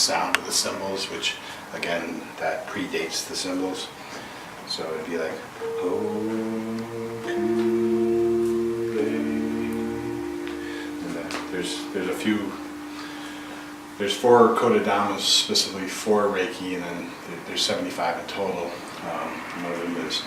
sound of the cymbals, which again, that predates the cymbals. So it'd be like, and then there's 4 Kodamas, specifically for Reiki, and then there's 75 in total. One of them is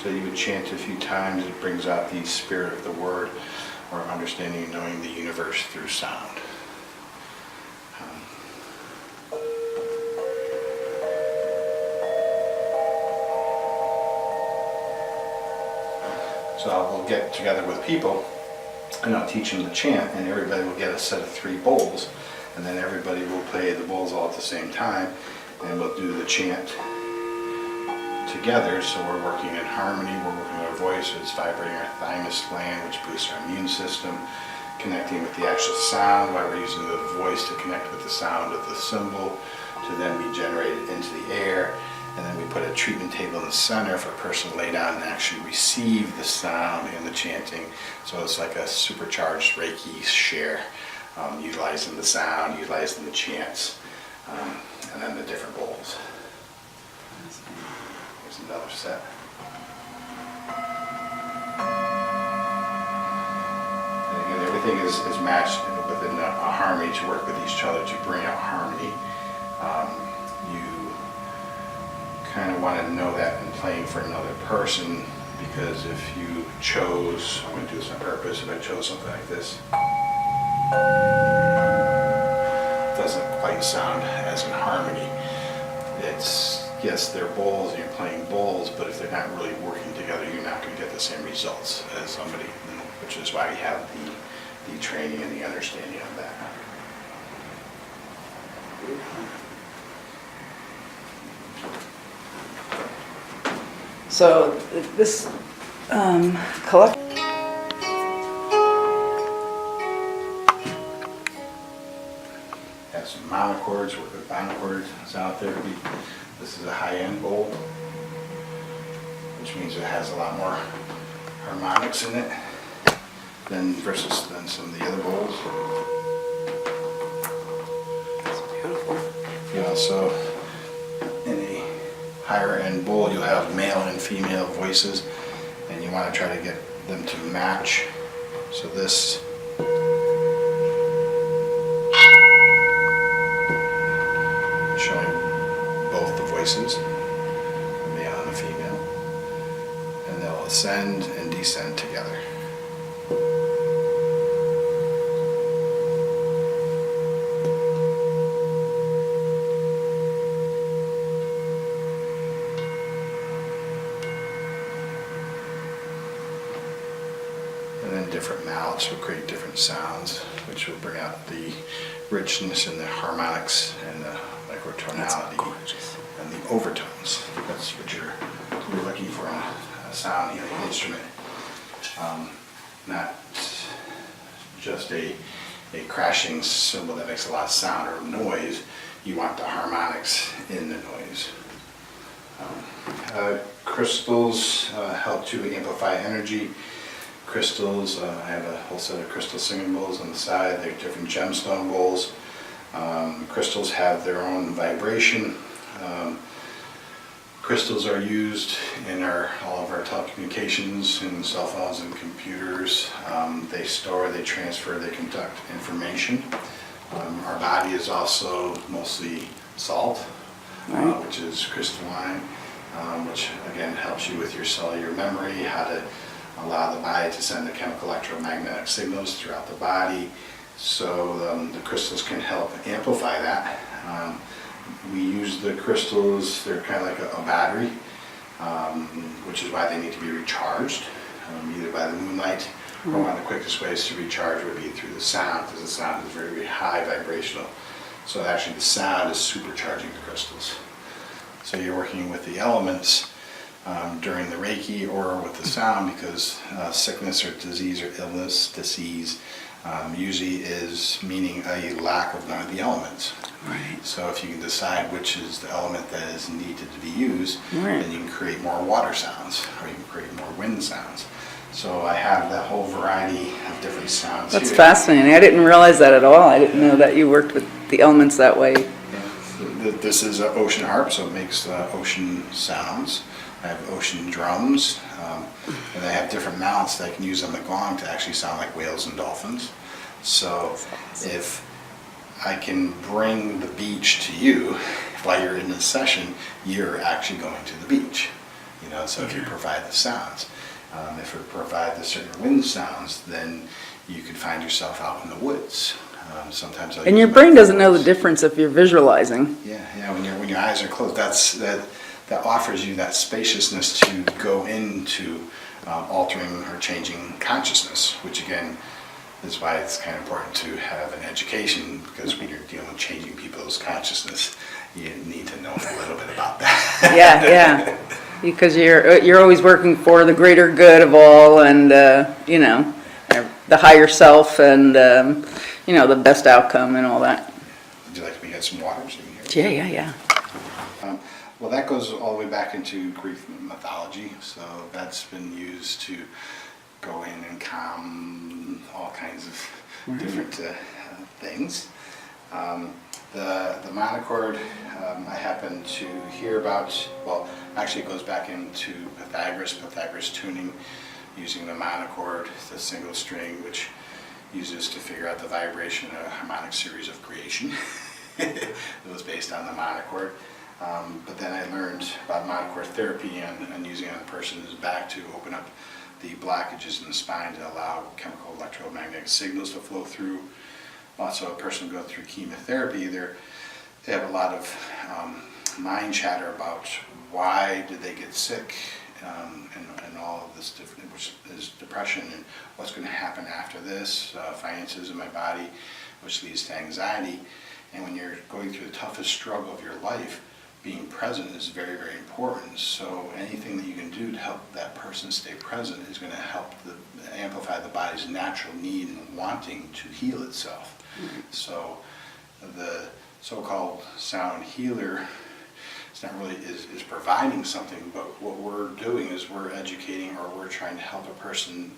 so you would chant a few times. It brings out the spirit of the word, or understanding and knowing the universe through sound. So we'll get together with people and I'll teach them the chant, and everybody will get a set of 3 bowls, and then everybody will play the bowls all at the same time, and we'll do the chant together. So we're working in harmony, we're working with our voice, so it's vibrating our thymus gland, which boosts our immune system, connecting with the actual sound while we're using the voice to connect with the sound of the cymbal to then be generated into the air. And then we put a treatment table in the center for a person to lay down and actually receive the sound and the chanting. So it's like a supercharged Reiki share, utilizing the sound, utilizing the chants, and then the different bowls. Here's another set. And again, everything is matched within a harmony to work with each other to bring out harmony. You kind of want to know that in playing for another person, because if you chose, I'm going to do this on purpose, if I chose something like this, it doesn't quite sound as in harmony. It's, yes, they're bowls and you're playing bowls, but if they're not really working together, you're not going to get the same results as somebody, which is why we have the training and the understanding of that. So this collect. Have some monochords, work with monochord sound therapy. This is a high-end bowl, which means it has a lot more harmonics in it than some of the other bowls. It's beautiful. You know, so in a higher end bowl, you'll have male and female voices, and you want to try to get them to match. So this showing both the voices, the male and the female, and they'll ascend and descend together. Different mouths will create different sounds, which will bring out the richness and the harmonics and the microtonality and the overtones. That's what you're looking for in a sound healing instrument. Not just a crashing cymbal that makes a lot of sound or noise. You want the harmonics in the noise. Crystals help to amplify energy. Crystals, I have a whole set of crystal singing bowls on the side. They're different gemstone bowls. Crystals have their own vibration. Crystals are used in all of our telecommunications and cell phones and computers. They store, they transfer, they conduct information. Our body is also mostly salt, Right. Which is crystalline, which again helps you with your cellular memory, how to allow the body to send the chemical electromagnetic signals throughout the body. So the crystals can help amplify that. We use the crystals, they're kind of like a battery, which is why they need to be recharged, either by the moonlight or one of the quickest ways to recharge would be through the sound, because the sound is very, very high vibrational. So actually the sound is supercharging the crystals. So you're working with the elements during the Reiki or with the sound, because sickness or disease or illness, disease, usually is meaning a lack of one of the elements. Right. So if you can decide which is the element that is needed to be used, Right. then you can create more water sounds, or you can create more wind sounds. So I have that whole variety of different sounds That's here. fascinating. I didn't realize that at all. I didn't know that you worked with the elements that way. This is an ocean harp, so it makes ocean sounds. I have ocean drums, and they have different mounts that I can use on the gong to actually sound like whales and dolphins. So if I can bring the beach to you while you're in this session, you're actually going to the beach. You know, so if you provide the sounds. If we provide the certain wind sounds, then you could find yourself out in the woods. Sometimes I'll And use your my brain doesn't know the voice. difference if you're visualizing. Yeah. When your eyes are closed, that offers you that spaciousness to go into altering or changing consciousness, which again is why it's kind of important to have an education, because when you're dealing with changing people's consciousness, you need to know a little bit about that. Yeah. Because you're always working for the greater good of all, and you know, the higher self, and you know, the best outcome and all that. Would you like me to get some water so you can hear? Yeah. Well, that goes all the way back into Greek mythology, so that's been used to go in and calm all kinds of different things. The monochord, I happen to hear about, well, actually it goes back into Pythagoras tuning, using the monochord, the single string, which uses to figure out the vibration of a harmonic series of creation. It was based on the monochord. But then I learned about monochord therapy and using it on a person's back to open up the blockages in the spine to allow chemical electromagnetic signals to flow through. Also, a person going through chemotherapy, they have a lot of mind chatter about why did they get sick, and all of this, which is depression, and what's going to happen after this, finances in my body, which leads to anxiety. And when you're going through the toughest struggle of your life, being present is very, very important. So anything that you can do to help that person stay present is going to help amplify the body's natural need and wanting to heal itself. Mm-hmm. So the so-called sound healer, it's not really is providing something, but what we're doing is we're educating, or we're trying to help a person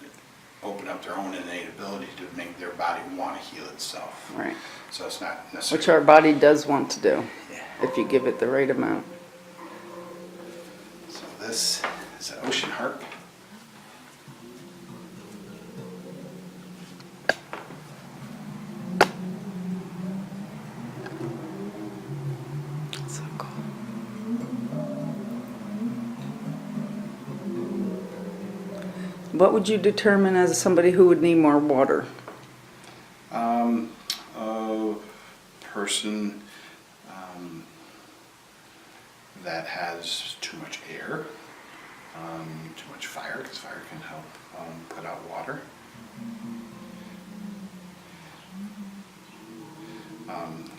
open up their own innate ability to make their body want to heal itself. Right. So it's not necessarily... Which our body does want to do, Yeah. if you give it the right amount. So this is an ocean harp. So cool. What would you determine as somebody who would need more water? A person that has too much air, too much fire, because fire can help put out water.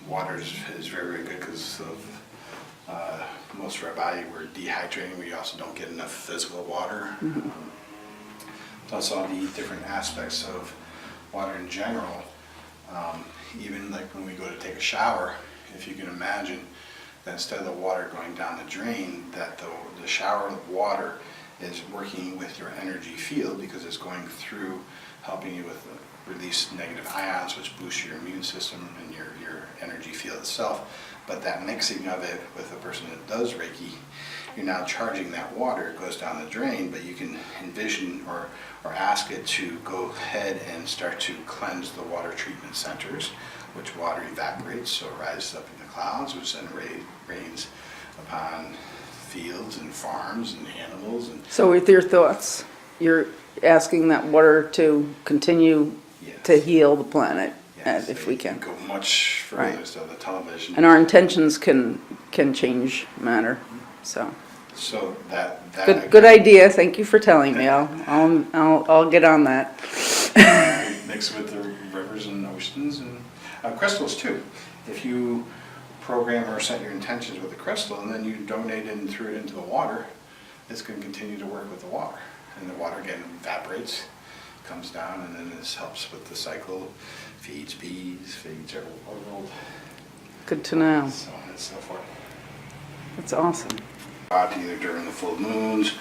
Water is very, very good because of most of our body, we're dehydrating. We also don't get enough physical water. Mm-hmm. Plus all the different aspects of water in general. Even like when we go to take a shower, if you can imagine that instead of the water going down the drain, that the shower water is working with your energy field, because it's going through, helping you with release negative ions, which boost your immune system and your energy field itself. But that mixing of it with a person that does Reiki, you're now charging that water. It goes down the drain, but you can envision or ask it to go ahead and start to cleanse the water treatment centers, which water evaporates, so it rises up in the clouds, which then rains upon fields and farms and animals. And So with your thoughts, you're asking that water to continue to heal the planet, yes, if we can. go much further. Right. So the television. And our intentions can change matter, so. So that Good idea, thank you for telling me, I'll get on that. mix with the rivers and oceans and crystals too. If you program or set your intentions with a crystal and then you donate it and throw it into the water, it's going to continue to work with the water. And the water again evaporates, comes down, and then this helps with the cycle, feeds bees, feeds our world, Good to know, so on and so forth. that's awesome. Either during the full moons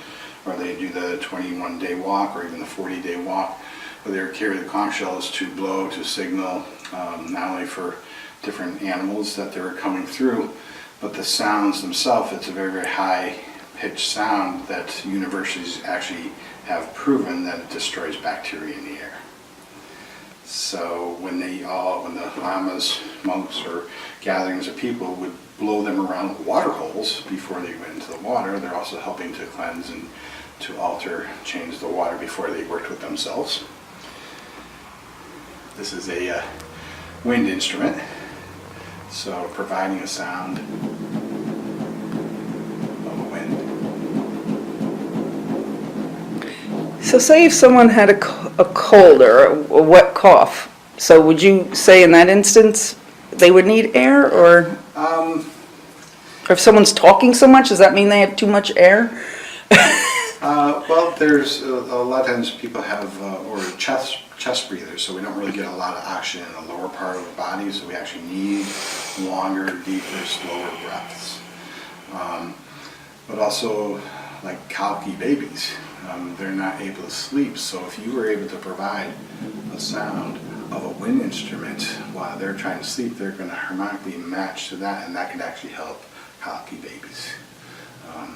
or they do the 21-day walk or even the 40-day walk, where they carry the conch shells to blow, to signal, not only for different animals that they're coming through, but the sounds themselves. It's a very, very high pitched sound that universities actually have proven that it destroys bacteria in the air. So when the lamas, monks, or gatherings of people would blow them around water holes before they went into the water, they're also helping to cleanse and to alter, change the water before they worked with themselves. This is a wind instrument, so providing a sound of a wind. So say if someone had a cold or a wet cough, so would you say in that instance they would need air, or if someone's talking so much, does that mean they have too much air? Well, there's a lot of times people have or chest breathers, so we don't really get a lot of oxygen in the lower part of the body, so we actually need longer, deeper, slower breaths. But also, like colicky babies, they're not able to sleep, so if you were able to provide a sound of a wind instrument while they're trying to sleep, they're going to harmonically match to that, and that can actually help colicky babies.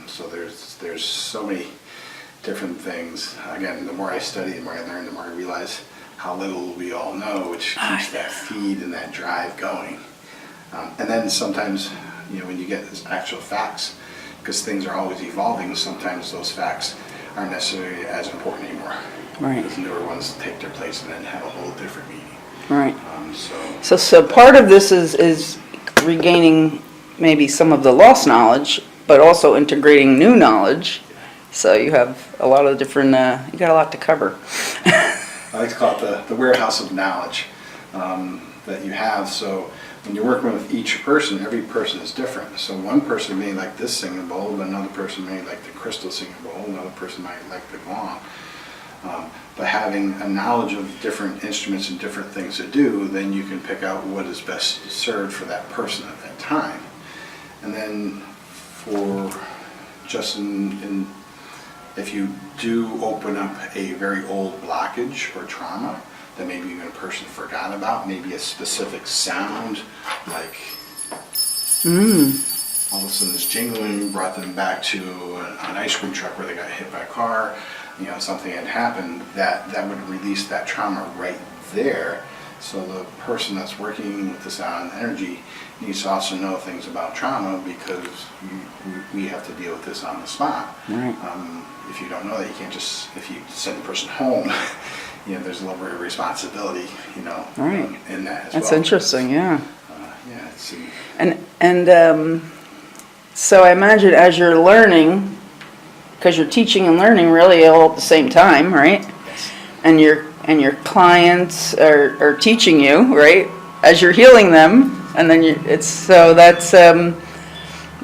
So there's so many different things. Again, the more I study, the more I learn, the more I realize how little we all know, which keeps that feed and that drive going. And then sometimes, when you get actual facts, because things are always evolving, sometimes those facts aren't necessarily as important anymore. Right. Because newer ones take their place and then have a whole different meaning. Right. So part of this is regaining maybe some of the lost knowledge, but also integrating new knowledge. So you have a lot of different, you got a lot to cover. I like to call it the warehouse of knowledge that you have. So when you're working with each person, every person is different. So one person may like this singing bowl, but another person may like the crystal singing bowl, another person might like the gong. But having a knowledge of different instruments and different things to do, then you can pick out what is best served for that person at that time. And then for Justin, if you do open up a very old blockage or trauma that maybe even a person forgot about, maybe a specific sound, like all of a sudden this jingling brought them back to an ice cream truck where they got hit by a car, something had happened, that would release that trauma right there. So the person that's working with the sound and energy needs to also know things about trauma, because we have to deal with this on the spot. Right. If you don't know that, you can't just, if you send the person home, there's a level of responsibility, Right. in that as That's well. interesting, yeah. Yeah, it's, So I imagine as you're learning, because you're teaching and learning really all at the same time, right? yes. And your clients are teaching you, right? As you're healing them, and then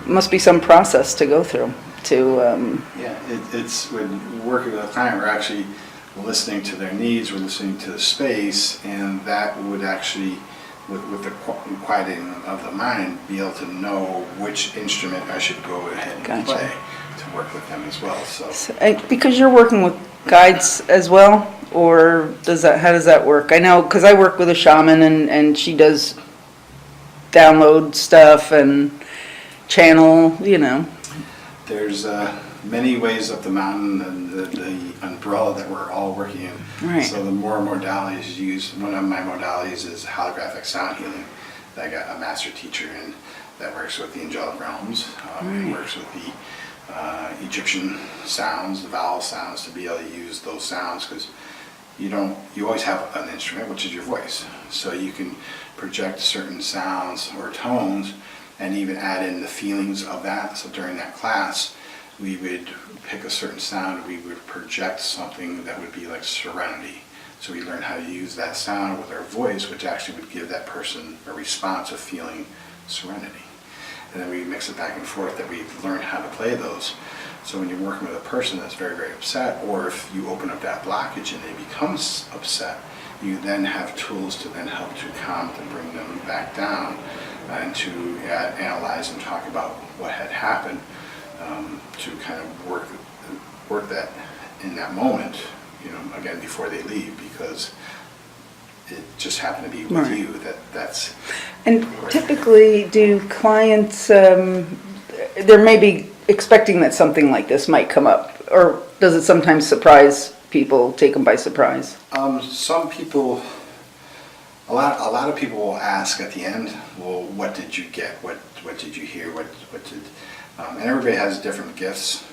must be some process to go through to. Yeah, it's when working with a client, we're actually listening to their needs, we're listening to the space, and that would actually, with the quieting of the mind, be able to know which instrument I should go ahead and Gotcha. play to work with them as well. So Because you're working with guides as well, or how does that work? I know, because I work with a shaman, and she does download stuff and channel, there's many ways up the mountain, and the umbrella that we're all working in. Right. So the more modalities used, one of my modalities is holographic sound healing. That I got a master teacher in that works with the angelic realms. He works with the Egyptian sounds, the vowel sounds, to be able to use those sounds, because you always have an instrument, which is your voice. So you can project certain sounds or tones and even add in the feelings of that. So during that class, we would pick a certain sound, we would project something that would be like serenity. So we learn how to use that sound with our voice, which actually would give that person a response of feeling serenity. And then we mix it back and forth, that we learn how to play those. So when you're working with a person that's very, very upset, or if you open up that blockage and they become upset, you then have tools to then help to calm, to bring them back down, and to analyze and talk about what had happened, to kind of work work that in that moment, again, before they leave, because it just happened to be with Right. you that's. And typically, do clients, there may be expecting that something like this might come up, or does it sometimes surprise people, take them by surprise? Some people, a lot of people will ask at the end, well, what did you get? What did you hear? What did, and everybody has different gifts.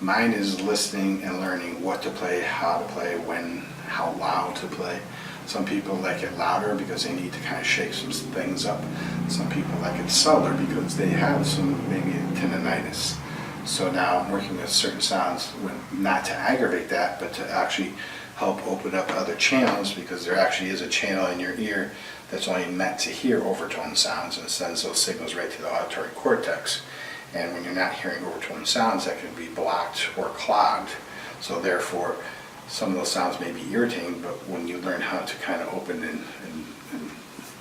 Mine is listening and learning what to play, how to play, when, how loud to play. Some people like it louder because they need to kind of shake some things up. Some people like it subtler because they have some maybe tinnitus. So now I'm working with certain sounds, not to aggravate that, but to actually help open up other channels, because there actually is a channel in your ear that's only meant to hear overtone sounds and sends those signals right to the auditory cortex. And when you're not hearing overtone sounds, that can be blocked or clogged. So therefore, some of those sounds may be irritating, but when you learn how to kind of open and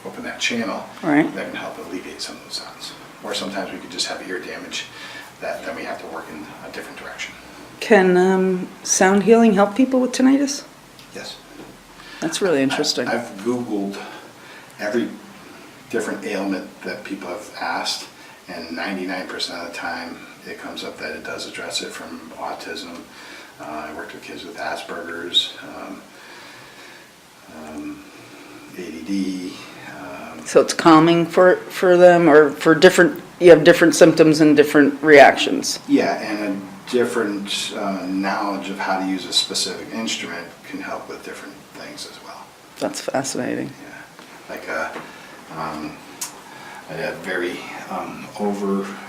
open that channel, Right. that can help alleviate some of those sounds. Or sometimes we could just have ear damage that then we have to work in a different direction. Can sound healing help people with tinnitus? Yes. That's really interesting. I've Googled every different ailment that people have asked, and 99% of the time it comes up that it does address it, from autism. I worked with kids with Asperger's, ADD. So it's calming for them, or for different, you have different symptoms and different reactions? Yeah, and a different knowledge of how to use a specific instrument can help with different things as well. That's fascinating. Yeah, like I had very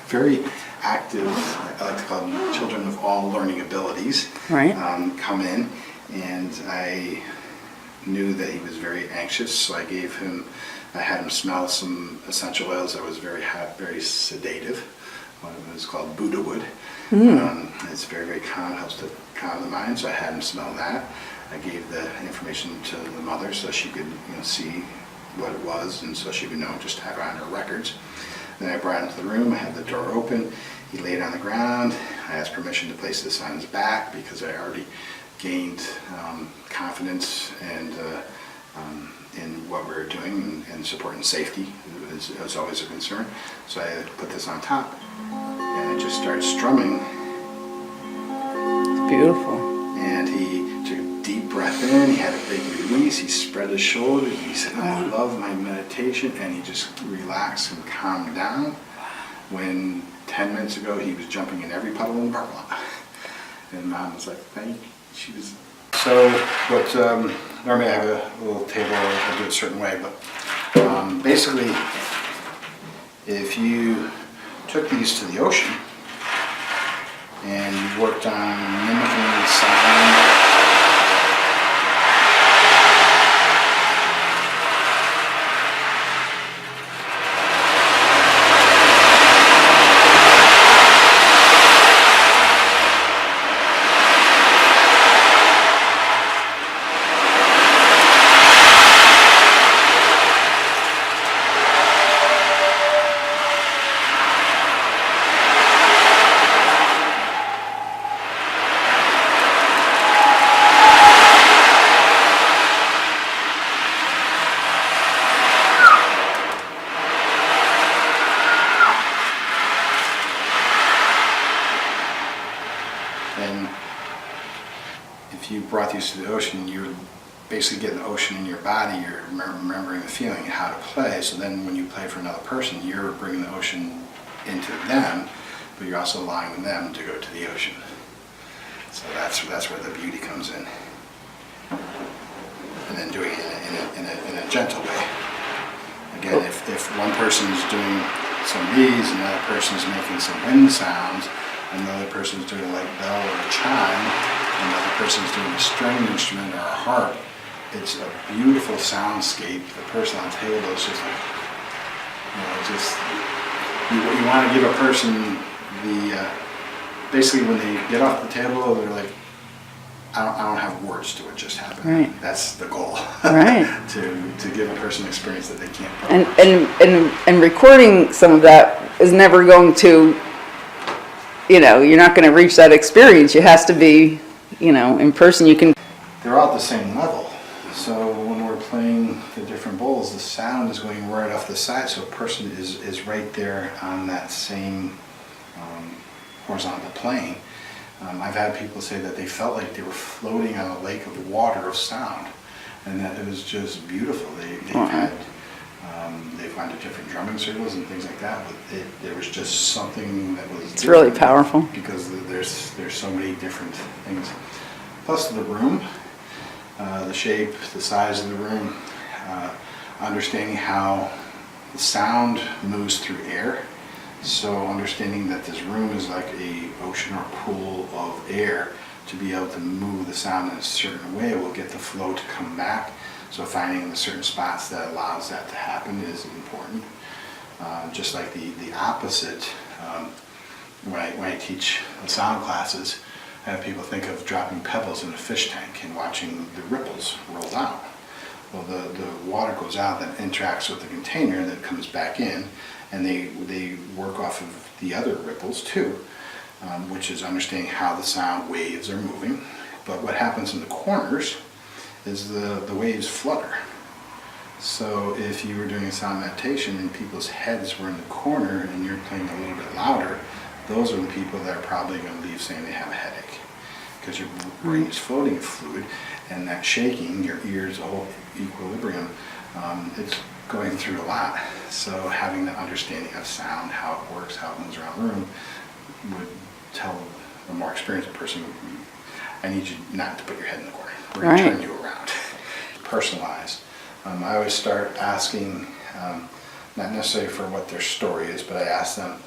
very active, I like to call them children of all learning abilities, Right. Come in, and I knew that he was very anxious, so I had him smell some essential oils that was very sedative. One of them is called Buddha wood. It's very, very calm, helps to calm the mind, so I had him smell that. I gave the information to the mother so she could see what it was, and so she would know, just to have it on her records. Then I brought him to the room, I had the door open, he laid on the ground. I asked permission to place this on his back because I already gained confidence and in what we were doing, and supporting safety was always a concern. So I put this on top, and I just started strumming, It's beautiful. and he took a deep breath in, he had a big release, he spread his shoulders, and he said, "Oh, I love my meditation," and he just relaxed and calmed down. When 10 minutes ago he was jumping in every puddle in the parking lot. And Mom was like, thank you. She was. So, what, normally I have a little table, I do it a certain way, but basically, if you took these to the ocean and you worked on mimicking the sound, and if you brought these to the ocean, you're basically getting the ocean in your body, you're remembering the feeling, how to play, so then when you play for another person, you're bringing the ocean into them, but you're also allowing them to go to the ocean. So that's where the beauty comes in. And then doing it in a gentle way. Again, if one person's doing some of these, and another person's making some wind sounds, another person's doing a light bell or a chime, another person's doing a string instrument or a harp, it's a beautiful soundscape. The person on the table is just like, you want to give a person the, basically when they get off the table, they're like, I don't have words to what just happened. Right. That's the goal. Right. to give a person an experience that they can't put into words. And recording some of that is never going to you're not going to reach that experience. It has to be, in person. You can. They're all at the same level. So when we're playing the different bowls, the sound is going right off the side, so a person is right there on that same horizontal plane. I've had people say that they felt like they were floating on a lake of water of sound, and that it was just beautiful. They've gone to different drumming circles and things like that, but there was just something that was. It's really powerful because there's so many different things. Plus the room, the shape, the size of the room, understanding how the sound moves through air. So understanding that this room is like a ocean or pool of air, to be able to move the sound in a certain way will get the flow to come back. So finding the certain spots that allows that to happen is important. Just like the opposite, when I teach sound classes, I have people think of dropping pebbles in a fish tank and watching the ripples roll out. Well, the water goes out, then interacts with the container, and then comes back in, and they work off of the other ripples too, which is understanding how the sound waves are moving. But what happens in the corners is the waves flutter. So if you were doing a sound meditation and people's heads were in the corner and you're playing a little bit louder, those are the people that are probably going to leave saying they have a headache, because your brain is floating in fluid, and that shaking, your ears, all equilibrium, it's going through a lot. So having the understanding of sound, how it works, how it moves around the room, would tell a more experienced person, I need you not to put your head in the corner. We're going to turn you around. Personalized. I always start asking, not necessarily for what their story is, but I ask them,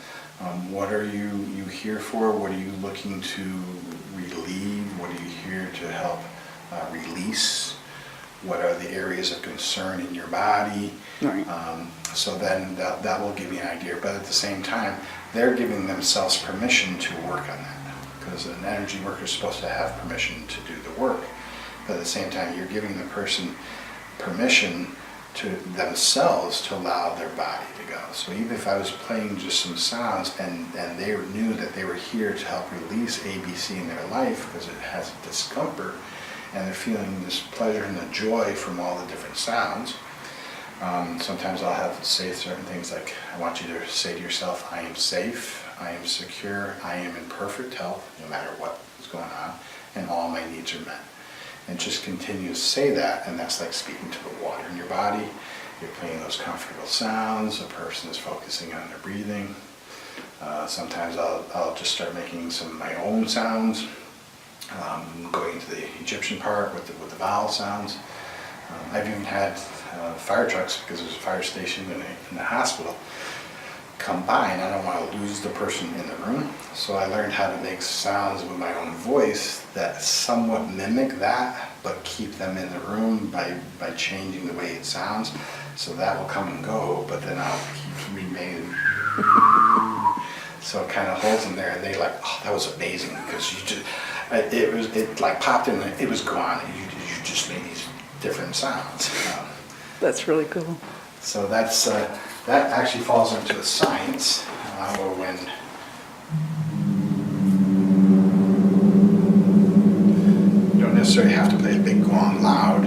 what are you here for? What are you looking to relieve? What are you here to help release? What are the areas of concern in your body? Right. So then that will give you an idea. But at the same time, they're giving themselves permission to work on that, because an energy worker is supposed to have permission to do the work. But at the same time, you're giving the person permission to themselves to allow their body to go. So even if I was playing just some sounds and they knew that they were here to help release ABC in their life because it has discomfort, and they're feeling this pleasure and the joy from all the different sounds, sometimes I'll have to say certain things like, I want you to say to yourself, I am safe, I am secure, I am in perfect health, no matter what is going on, and all my needs are met. And just continue to say that, and that's like speaking to the water in your body. You're playing those comfortable sounds, a person is focusing on their breathing. Sometimes I'll just start making some of my own sounds, going into the Egyptian part with the vowel sounds. I've even had fire trucks, because there's a fire station in the hospital, come by, and I don't want to lose the person in the room. So I learned how to make sounds with my own voice that somewhat mimic that, but keep them in the room by changing the way it sounds. So that will come and go, but then I'll keep remaining. So it kind of holds them there, and they like, oh, that was amazing, because you just, it like popped in, and it was gone, and you just made these different sounds. That's really cool. So that's that actually falls into the science, or when you don't necessarily have to play a big gong loud,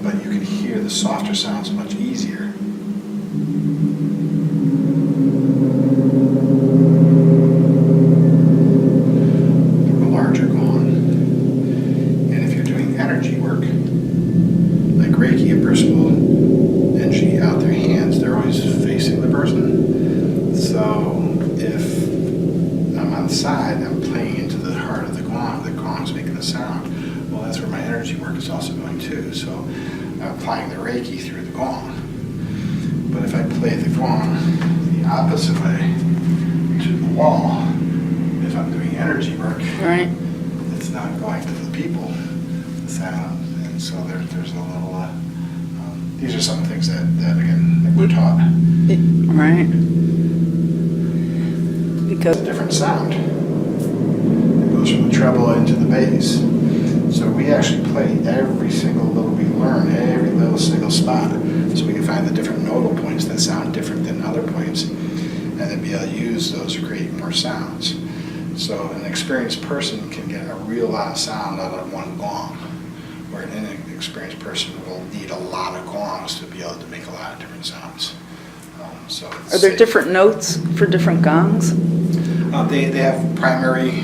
but you can hear the softer sounds much easier. A larger gong. And if you're doing energy work, like Reiki, a person will energy out their hands, they're always facing the person. So if I'm on the side, I'm playing into the heart of the gong's making the sound, well, that's where my energy work is also going too. So I'm applying the Reiki through the gong. But if I play the gong the opposite way to the wall, if I'm doing energy work, Right. it's not going to the people, the sound. And so there's a little, these are some things that again, that we're taught. Right. It's Because a different sound. It goes from the treble into the bass. So we actually play every single little, we learn every little single spot, so we can find the different nodal points that sound different than other points, and then be able to use those to create more sounds. So an experienced person can get a real lot of sound out of one gong, where an inexperienced person will need a lot of gongs to be able to make a lot of different sounds. So it's Are there safe. different notes for different gongs? They have primary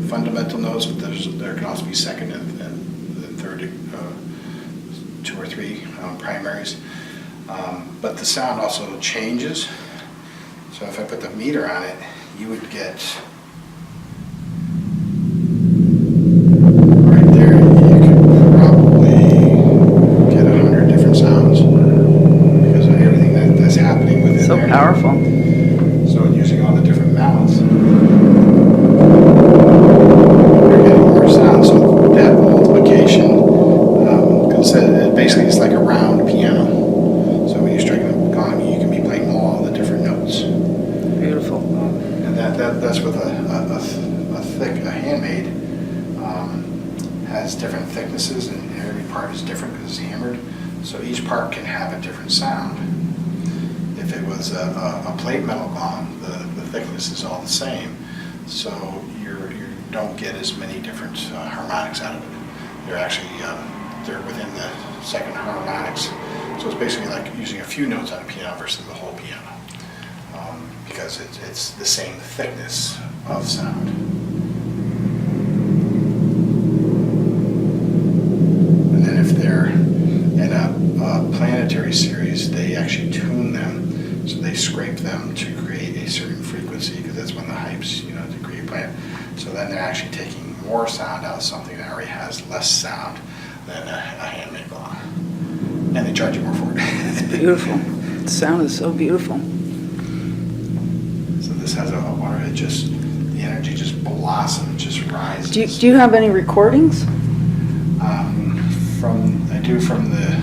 fundamental notes, but there can also be second and third, 2 or 3 primaries. But the sound also changes. So if I put the meter on it, you would get right there. You could probably get 100 different sounds because of everything that's happening within So there. powerful. So using all the different mouths, you're getting more sound. So that multiplication, because it basically is like a round piano. So when you're striking a gong, you can be playing all the different notes. Beautiful. And that's with a handmade, has different thicknesses, and every part is different because it's hammered. So each part can have a different sound. If it was a plate metal gong, the thickness is all the same. So you don't get as many different harmonics out of it. They're actually they're within the second harmonics. So it's basically like using a few notes on a piano versus the whole piano. Because it's the same thickness of sound. And then if they're in a planetary series, they actually tune them, so they scrape them to create a certain frequency, because that's when the hypes, to create a planet. So then they're actually taking more sound out of something that already has less sound than a handmade gong. And they charge you more for it. Beautiful. The sound is so beautiful. So this has a water, the energy just blossoms, just rises. Do you have any recordings? From the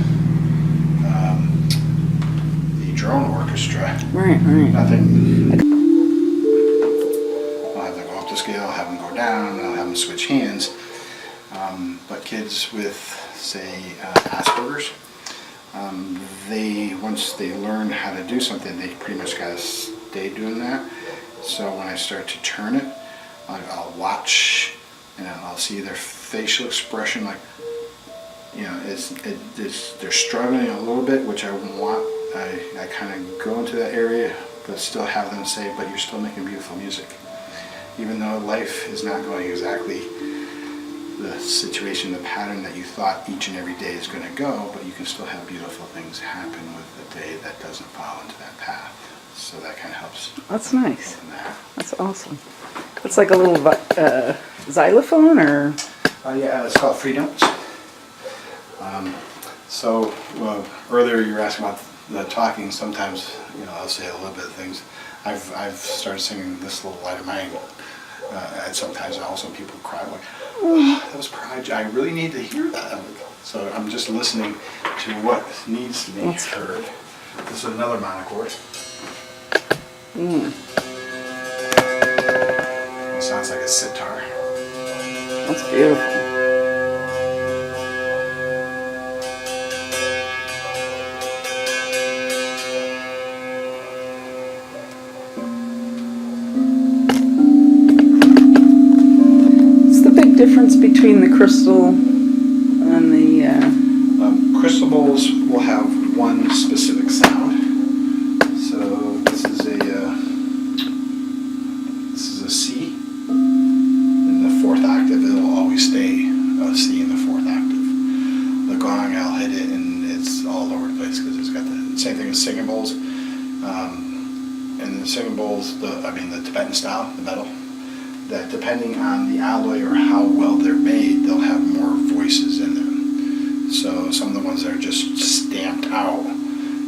drone orchestra. Right. Nothing. I'll have them go up to scale, I'll have them go down, I'll have them switch hands. But kids with, say, Asperger's, once they learn how to do something, they pretty much got to stay doing that. So when I start to turn it, I'll watch, and I'll see their facial expression, like, they're struggling a little bit, which I want. I kind of go into that area, but still have them say, but you're still making beautiful music. Even though life is not going exactly the situation, the pattern that you thought each and every day is going to go, but you can still have beautiful things happen with the day that doesn't fall into that path. So that kind of helps. That's nice. In that. That's awesome. It's like a little xylophone, or? Yeah, it's called Free Notes. Earlier you were asking about the talking. Sometimes, I'll say a little bit of things. I've started singing This Little Light of Mine, and sometimes also people cry like, oh, that was pride. I really need to hear that. So I'm just listening to what needs to be heard. This is another monochord. It sounds like a sitar. That's beautiful. Difference between the crystal and the crystal bowls will have one specific sound. So this is a C in the 4th octave. It'll always stay a C in the 4th octave. The gong, I'll hit it and it's all over the place because it's got the same thing as singing bowls. And the singing bowls, the Tibetan style, the metal, that depending on the alloy or how well they're made, they'll have more voices in them. So some of the ones that are just stamped out,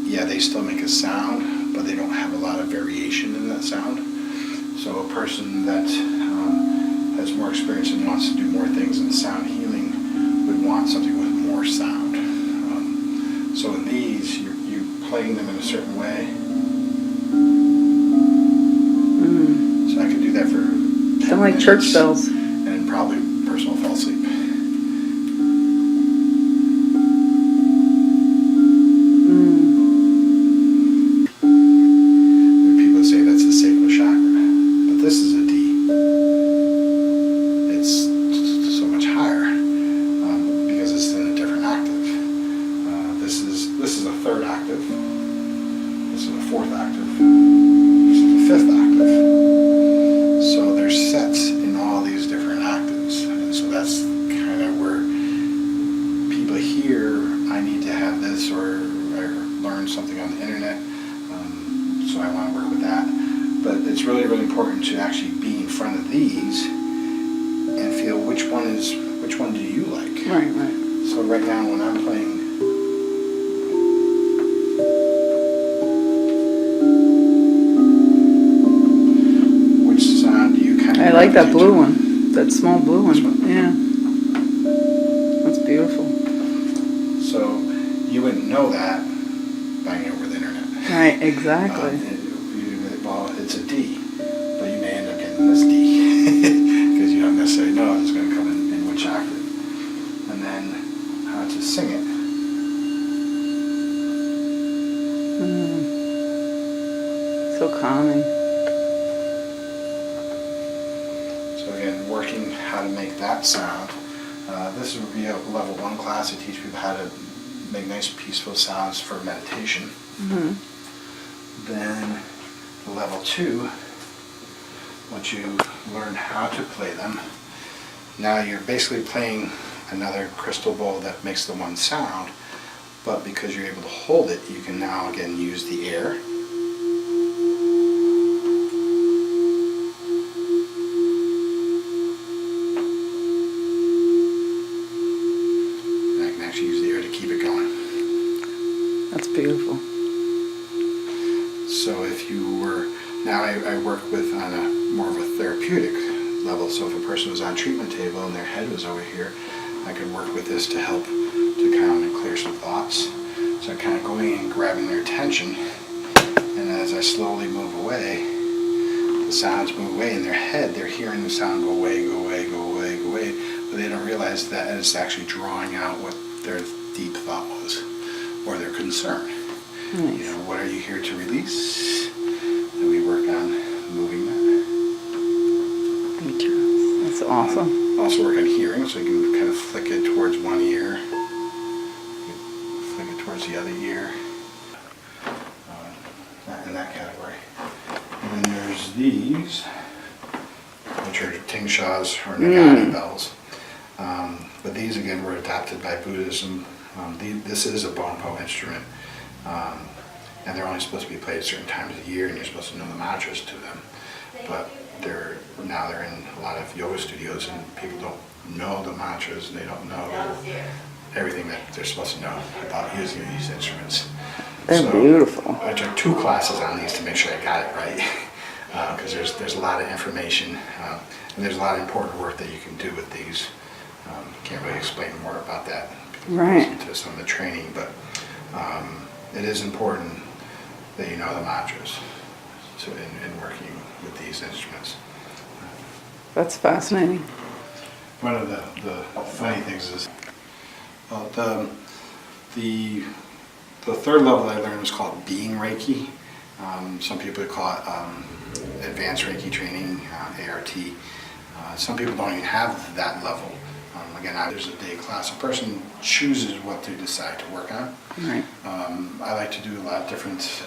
yeah, they still make a sound, but they don't have a lot of variation in that sound. So a person that has more experience and wants to do more things in sound healing would want something with more sound. So in these, you're playing them in a certain way. So I could do that for Sound like church bells. And probably the person will fall asleep. People say that's the sacral chakra, but this is a D. third octave. This is a fourth octave. This is a fifth octave. So there's sets in all these different octaves. And so that's kind of where people hear, I need to have this, or I learned something on the internet, so I want to work with that. But it's really, really important to actually be in front of these and feel which one do you like. Right, right. So right now when I'm playing, which sound do you kind of I like that gravitate blue to? one, that small blue This one, one? yeah. That's beautiful. So you wouldn't know that buying over the internet. Right, exactly. Well, it's a D, but you may end up getting this D because you don't necessarily know it's going to come in which octave. And then how to sing it. So calming. So again, working how to make that sound. This would be a level 1 class to teach people how to make nice peaceful sounds for meditation. Then level 2, once you learn how to play them, now you're basically playing another crystal bowl that makes the one sound, but because you're able to hold it, you can now again use the air. And I can actually use the air to keep it going. That's beautiful. So if you were, now I work with on a more of a therapeutic level, so if a person was on treatment table and their head was over here, I could work with this to help to calm and clear some thoughts. So kind of going and grabbing their attention, and as I slowly move away, the sounds move away in their head, they're hearing the sound go away, go away, go away, go away, but they don't realize that it's actually drawing out what their deep thought was, or their concern. Nice. You know, what are you here to release? And we work on moving that. That's awesome. Also work on hearing, so you can kind of flick it towards one ear, flick it towards the other ear, in that category. And then there's these, which are tingshas or Nagani bells. But these again were adopted by Buddhism. This is a Bonpo instrument. And they're only supposed to be played at certain times of the year, and you're supposed to know the mantras to them. But they're in a lot of yoga studios, and people don't know the mantras, and they don't know everything that they're supposed to know about using these instruments. They're beautiful. I took 2 classes on these to make sure I got it right, because there's a lot of information, and there's a lot of important work that you can do with these. Can't really explain more about that. Right. Into some of the training, but it is important that you know the mantras in working with these instruments. That's fascinating. One of the funny things is the third level I learned was called Being Reiki. Some people call it Advanced Reiki Training, ART. Some people don't even have that level. Again, there's a day class. A person chooses what to decide to work on. Right. I like to do a lot of different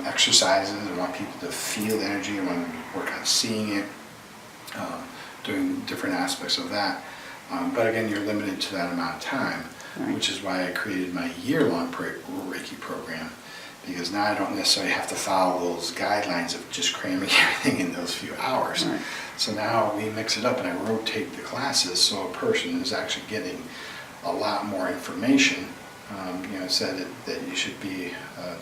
exercises. I want people to feel energy. I want to work on seeing it, doing different aspects of that. But again, you're limited to that amount of time, Right. which is why I created my year-long Reiki program, because now I don't necessarily have to follow those guidelines of just cramming everything in those few hours. Right. So now we mix it up and I rotate the classes so a person is actually getting a lot more information. It said that you should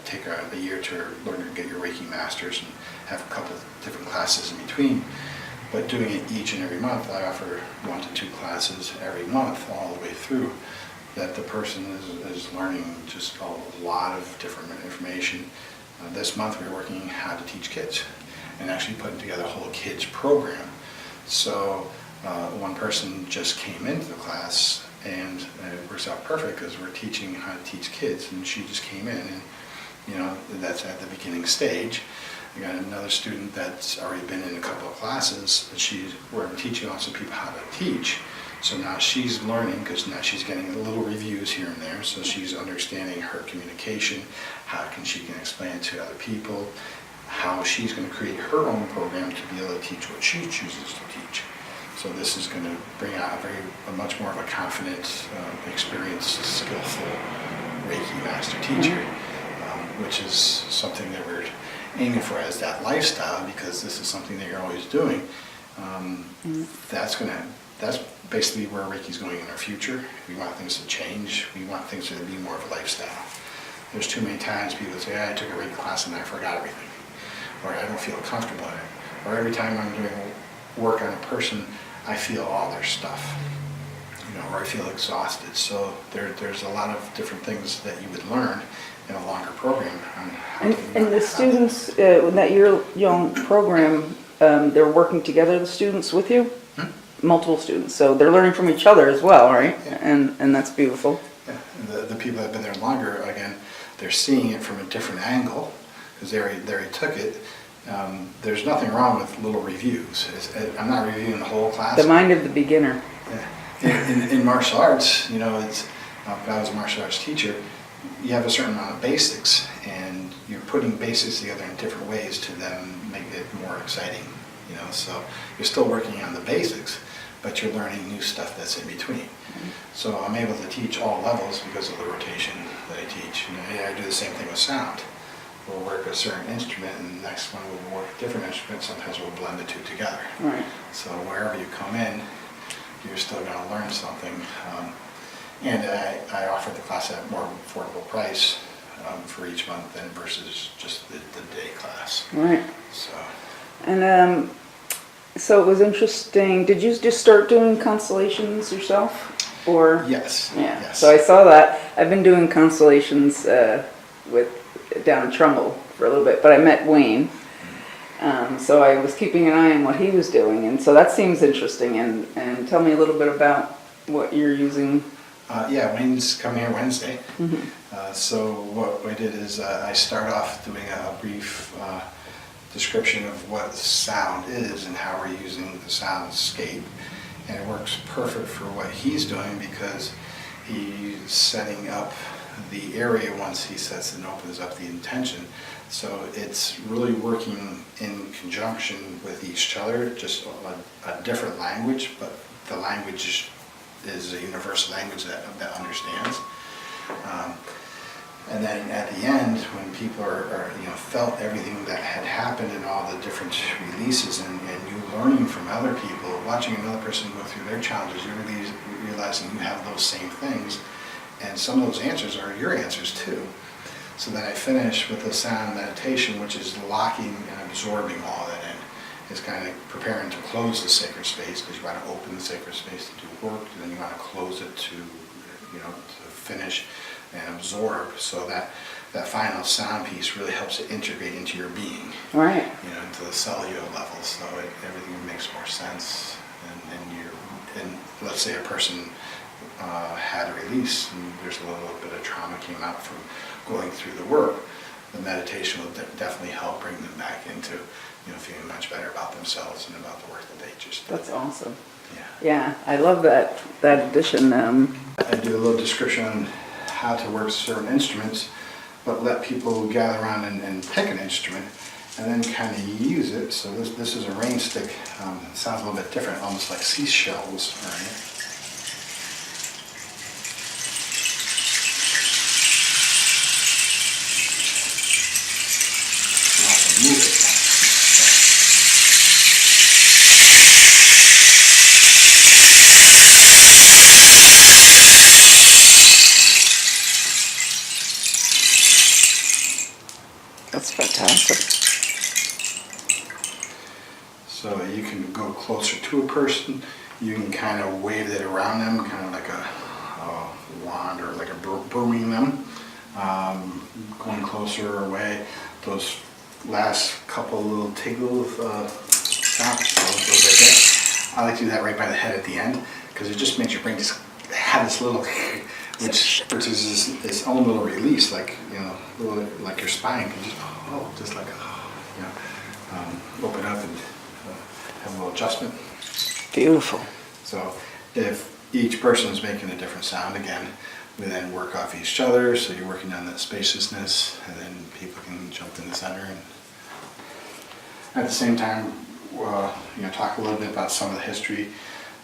take a year to learn to get your Reiki Masters and have a couple of different classes in between. But doing it each and every month, I offer 1 to 2 classes every month all the way through, that the person is learning just a lot of different information. This month we're working how to teach kids and actually putting together a whole kids program. So one person just came into the class, and it works out perfect because we're teaching how to teach kids, and she just came in, and that's at the beginning stage. I got another student that's already been in a couple of classes, we're teaching also people how to teach, So now she's learning, because now she's getting little reviews here and there, so she's understanding her communication, how she can explain it to other people, how she's going to create her own program to be able to teach what she chooses to teach. So this is going to bring out a much more of a confident, experienced, skillful Reiki master teacher, which is something that we're aiming for as that lifestyle, because this is something that you're always doing. That's basically where Reiki's going in our future. We want things to change. We want things to be more of a lifestyle. There's too many times people say, I took a Reiki class and I forgot everything, or I don't feel comfortable in it, or every time I'm doing work on a person, I feel all their stuff, or I feel exhausted. So there's a lot of different things that you would learn in a longer program. And the students, in that year-long program, they're working together, the students with you? Multiple students, so they're learning from each other as well, right? Yeah. And that's beautiful. Yeah. The people that have been there longer, again, they're seeing it from a different angle, because they already took it. There's nothing wrong with little reviews. I'm not reviewing the whole class. The mind of the beginner. Yeah. In martial arts, if I was a martial arts teacher, you have a certain amount of basics, and you're putting basics together in different ways to then make it more exciting. So you're still working on the basics, but you're learning new stuff that's in between. So I'm able to teach all levels because of the rotation that I teach. I do the same thing with sound. We'll work a certain instrument, and the next one we'll work a different instrument. Sometimes we'll blend the two together. Right. So wherever you come in, you're still going to learn something. And I offer the class at a more affordable price for each month than versus just the day class. Right. So. And so it was interesting. Did you just start doing constellations yourself, or? Yes. Yeah. Yes. So I saw that. I've been doing constellations down in Trumbull for a little bit, but I met Wayne. So I was keeping an eye on what he was doing, and so that seems interesting. And tell me a little bit about what you're using. Wayne's coming here Wednesday. Mm-hmm. So what I did is I start off doing a brief description of what sound is and how we're using the soundscape. And it works perfect for what he's doing, because he's setting up the area once he sets and opens up the intention. So it's really working in conjunction with each other, just a different language, but the language is a universal language that understands. And then at the end, when people are felt everything that had happened and all the different releases, and you learning from other people, watching another person go through their challenges, you're really realizing you have those same things, and some of those answers are your answers too. So then I finish with a sound meditation, which is locking and absorbing all that in. It's kind of preparing to close the sacred space, because you want to open the sacred space to do work, and then you want to close it to finish and absorb, so that final sound piece really helps it integrate into your being, Right. into the cellular level, so everything makes more sense. And let's say a person had a release, and there's a little bit of trauma came out from going through the work, the meditation will definitely help bring them back into feeling much better about themselves and about the work that they just did. That's awesome. Yeah. Yeah, I love that addition. I do a little description on how to work certain instruments, but let people gather around and pick an instrument and then kind of use it. So this is a rain stick. It sounds a little bit different, almost like seashells. Right? You have to move it. That's fantastic. So you can go closer to a person, you can kind of wave it around them, kind of like a wand or like a brooming them, going closer or away. Those last couple little tickles, stops, those right there. I like to do that right by the head at the end, because it just makes your brain just have this little, which is its own little release, like like your spine can just like open up and have a little adjustment. Beautiful. So if each person's making a different sound again, we then work off each other, so you're working on that spaciousness, and then people can jump in the center. And at the same time, talk a little bit about some of the history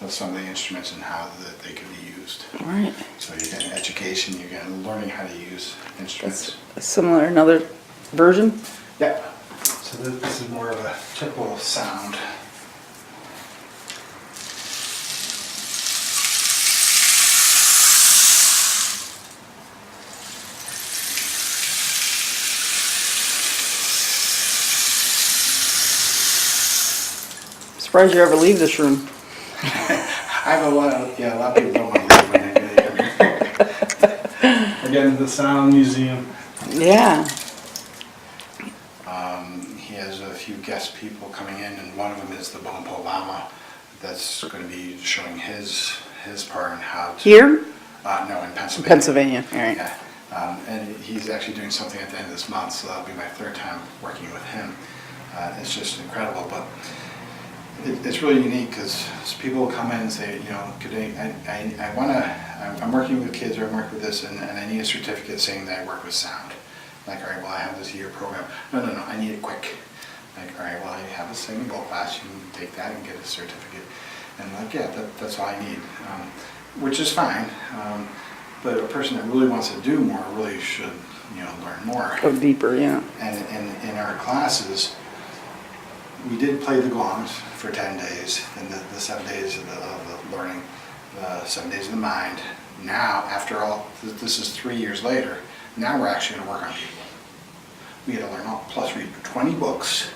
of some of the instruments and how that they can be used. All right. So you're getting education, you're getting learning how to use instruments. Similar, another version? Yeah. So this is more of a typical sound. Surprised you ever leave this room. I have a lot of people don't want to leave when they get here. Again, the Sound Museum. Yeah. He has a few guest people coming in, and one of them is the Bonpo Lama that's going to be showing his part in how to... Here? No, in Pennsylvania. Pennsylvania, all right. Yeah. And he's actually doing something at the end of this month, so that'll be my third time working with him. It's just incredible, but it's really unique because people will come in and say, I'm working with kids, or I'm working with this, and I need a certificate saying that I work with sound. Like, all right, well, I have this year program. No, I need it quick. Like, all right, well, I have a singing bowl class, you can take that and get a certificate. And like, yeah, that's all I need, which is fine. But a person that really wants to do more really should, learn more. Go deeper, yeah. And in our classes, we did play the gongs for 10 days, and the 7 days of the learning, the 7 days of the mind. Now, after all, this is 3 years later, now we're actually going to work on people. We had to learn all, plus read 20 books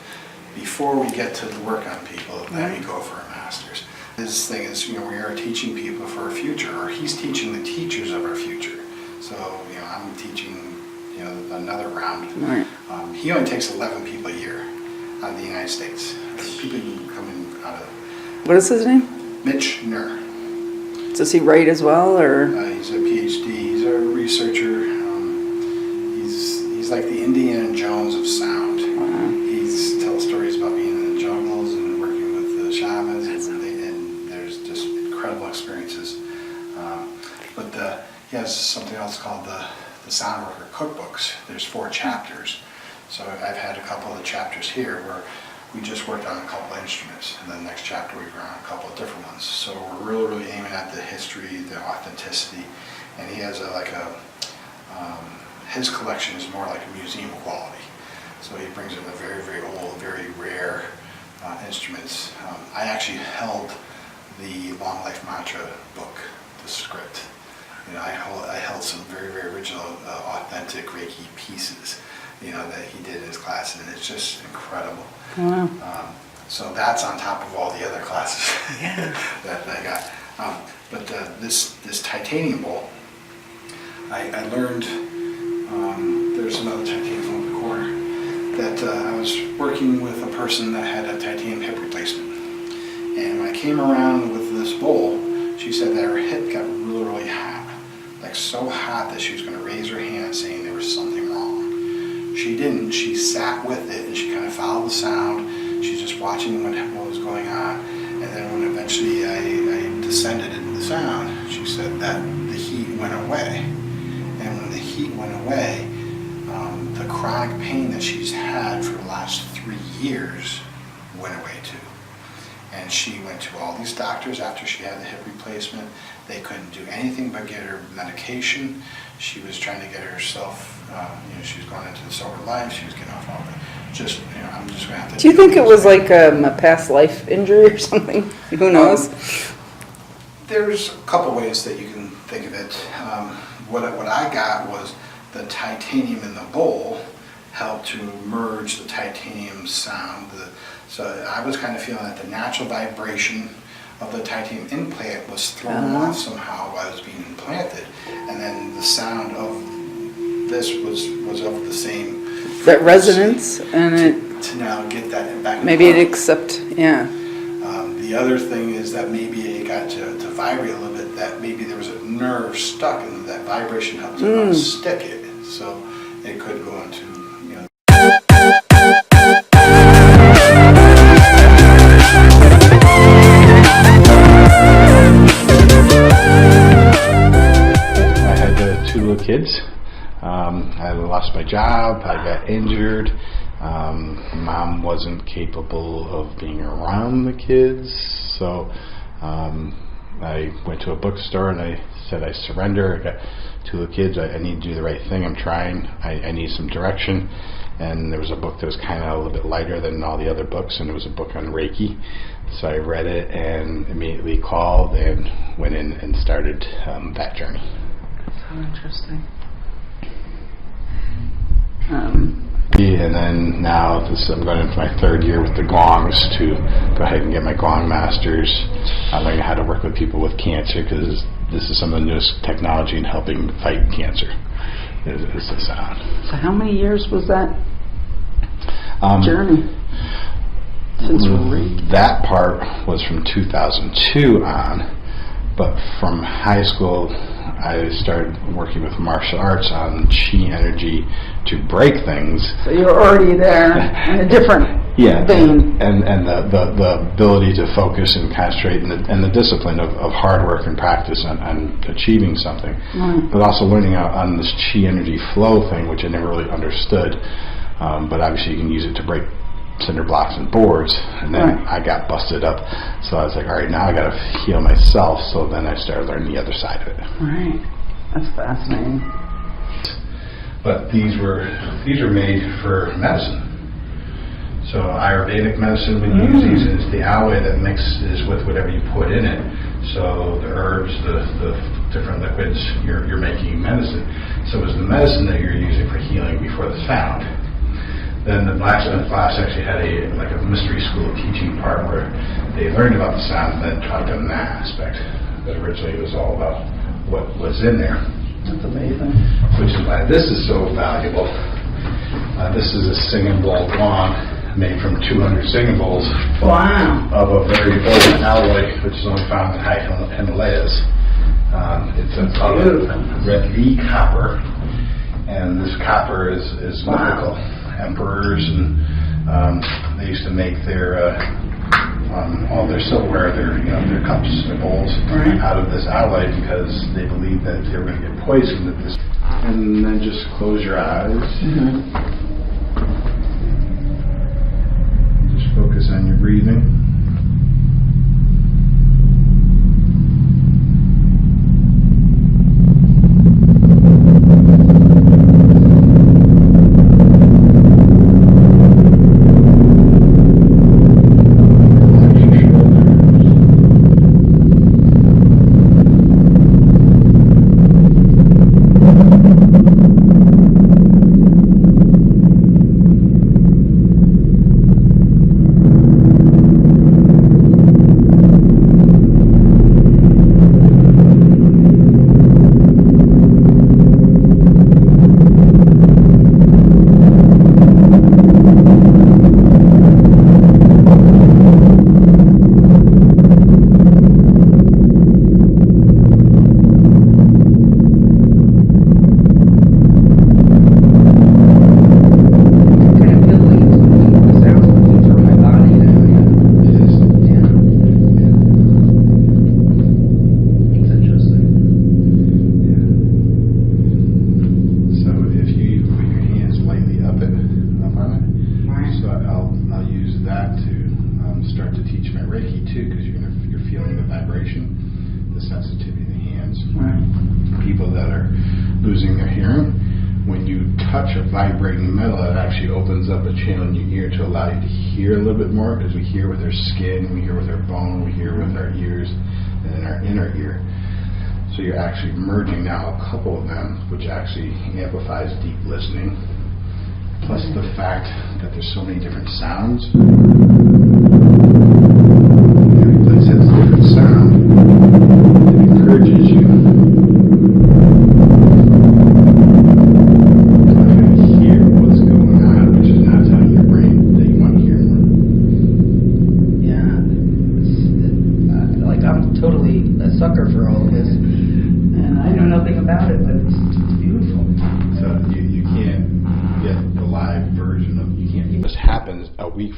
before we get to work on people, then we go for our masters. This thing is, we are teaching people for our future, or he's teaching the teachers of our future. So, I'm teaching, another round. Right. He only takes 11 people a year out of the United States. People who come in out of... What is his name? Mitch Nur. Does he write as well, or? He's a PhD, he's a researcher. He's like the Indiana Jones of sound. Wow. He tells stories about being in the jungles and working with the shamans, and there's just incredible experiences. But he has something else called the Soundworker Cookbooks. There's 4 chapters. So I've had a couple of the chapters here where we just worked on a couple of instruments, and then the next chapter we were on a couple of different ones. So we're really aiming at the history, the authenticity, and he has his collection is more like a museum quality. So he brings in the very, very old, very rare instruments. I actually held the Long Life Mantra book, the script. I held some very, very original, authentic Reiki pieces, that he did in his class, and it's just incredible. Wow. So that's on top of all the other classes that I got. But this titanium bowl, I learned, there's another titanium in the corner, that I was working with a person that had a titanium hip replacement. And when I came around with this bowl, she said that her hip got really, really hot. Like so hot that she was going to raise her hand saying there was something wrong. She didn't. She sat with it and she kind of followed the sound. She's just watching what was going on. And then when eventually I descended into the sound, she said that the heat went away. And when the heat went away, the chronic pain that she's had for the last 3 years went away too. And she went to all these doctors after she had the hip replacement. They couldn't do anything but get her medication. She was trying to get herself, she was going into the sober life. She was getting off all the, I'm just going to have to... Do you think it was like a past life injury or something? Who knows? There's a couple ways that you can think of it. What I got was the titanium in the bowl helped to merge the titanium sound. So I was kind of feeling that the natural vibration of the titanium implant was thrown off somehow while it was being implanted, and then the sound of this was of the same That resonance and it... to now get that back. Maybe it accept, yeah. The other thing is that maybe it got to vibrate a little bit, that maybe there was a nerve stuck and that vibration helped to stick it, so it could go into I lost my job, I got injured. Mom wasn't capable of being around the kids, so I went to a bookstore and I said I surrender. I got two of the kids. I need to do the right thing. I'm trying. I need some direction. And there was a book that was kind of a little bit lighter than all the other books, and it was a book on Reiki. So I read it and immediately called and went in and started that journey. So interesting. And then now I'm going into my third year with the gongs to go ahead and get my gong masters. I'm learning how to work with people with cancer, because this is some of the newest technology in helping fight cancer. Is the sound. So how many years was that journey? Since that part was from 2002 on, but from high school I started working with martial arts on chi energy to break things. So you're already there in a different vein. And the ability to focus and concentrate, and the discipline of hard work and practice on achieving something. Right. But also learning out on this chi energy flow thing, which I never really understood. But obviously you can use it to break cinder blocks and boards, and then I got busted up, so I was like, all right, now I got to heal myself. So then I started learning the other side of it. Right, that's fascinating. But these were made for medicine. So Ayurvedic medicine, when you use these, it's the aloe that mixes with whatever you put in it. So the herbs, the different liquids, you're making medicine. So it was the medicine that you're using for healing before the sound. Then the blacksmith class actually had a mystery school teaching part where they learned about the sound and then taught them that aspect. But originally it was all about what was in there. That's amazing. Which is why this is so valuable. This is a singing bowl gong made from 200 singing bowls. Wow. Of a very old alloy, which is only found in high Himalayas. It's a red V copper, and this copper is mythical. Emperors and they used to make their all their silverware, their cups, their bowls out of this alloy, because they believed that they were going to get poisoned at this. And then just close your eyes. Just focus on your breathing. Losing their hearing, when you touch a vibrating metal, it actually opens up a channel in your ear to allow you to hear a little bit more, because we hear with our skin, we hear with our bone, we hear with our ears, and in our inner ear. So you're actually merging now a couple of them, which actually amplifies deep listening, plus the fact that there's so many different sounds. Every place has a different sound. It encourages you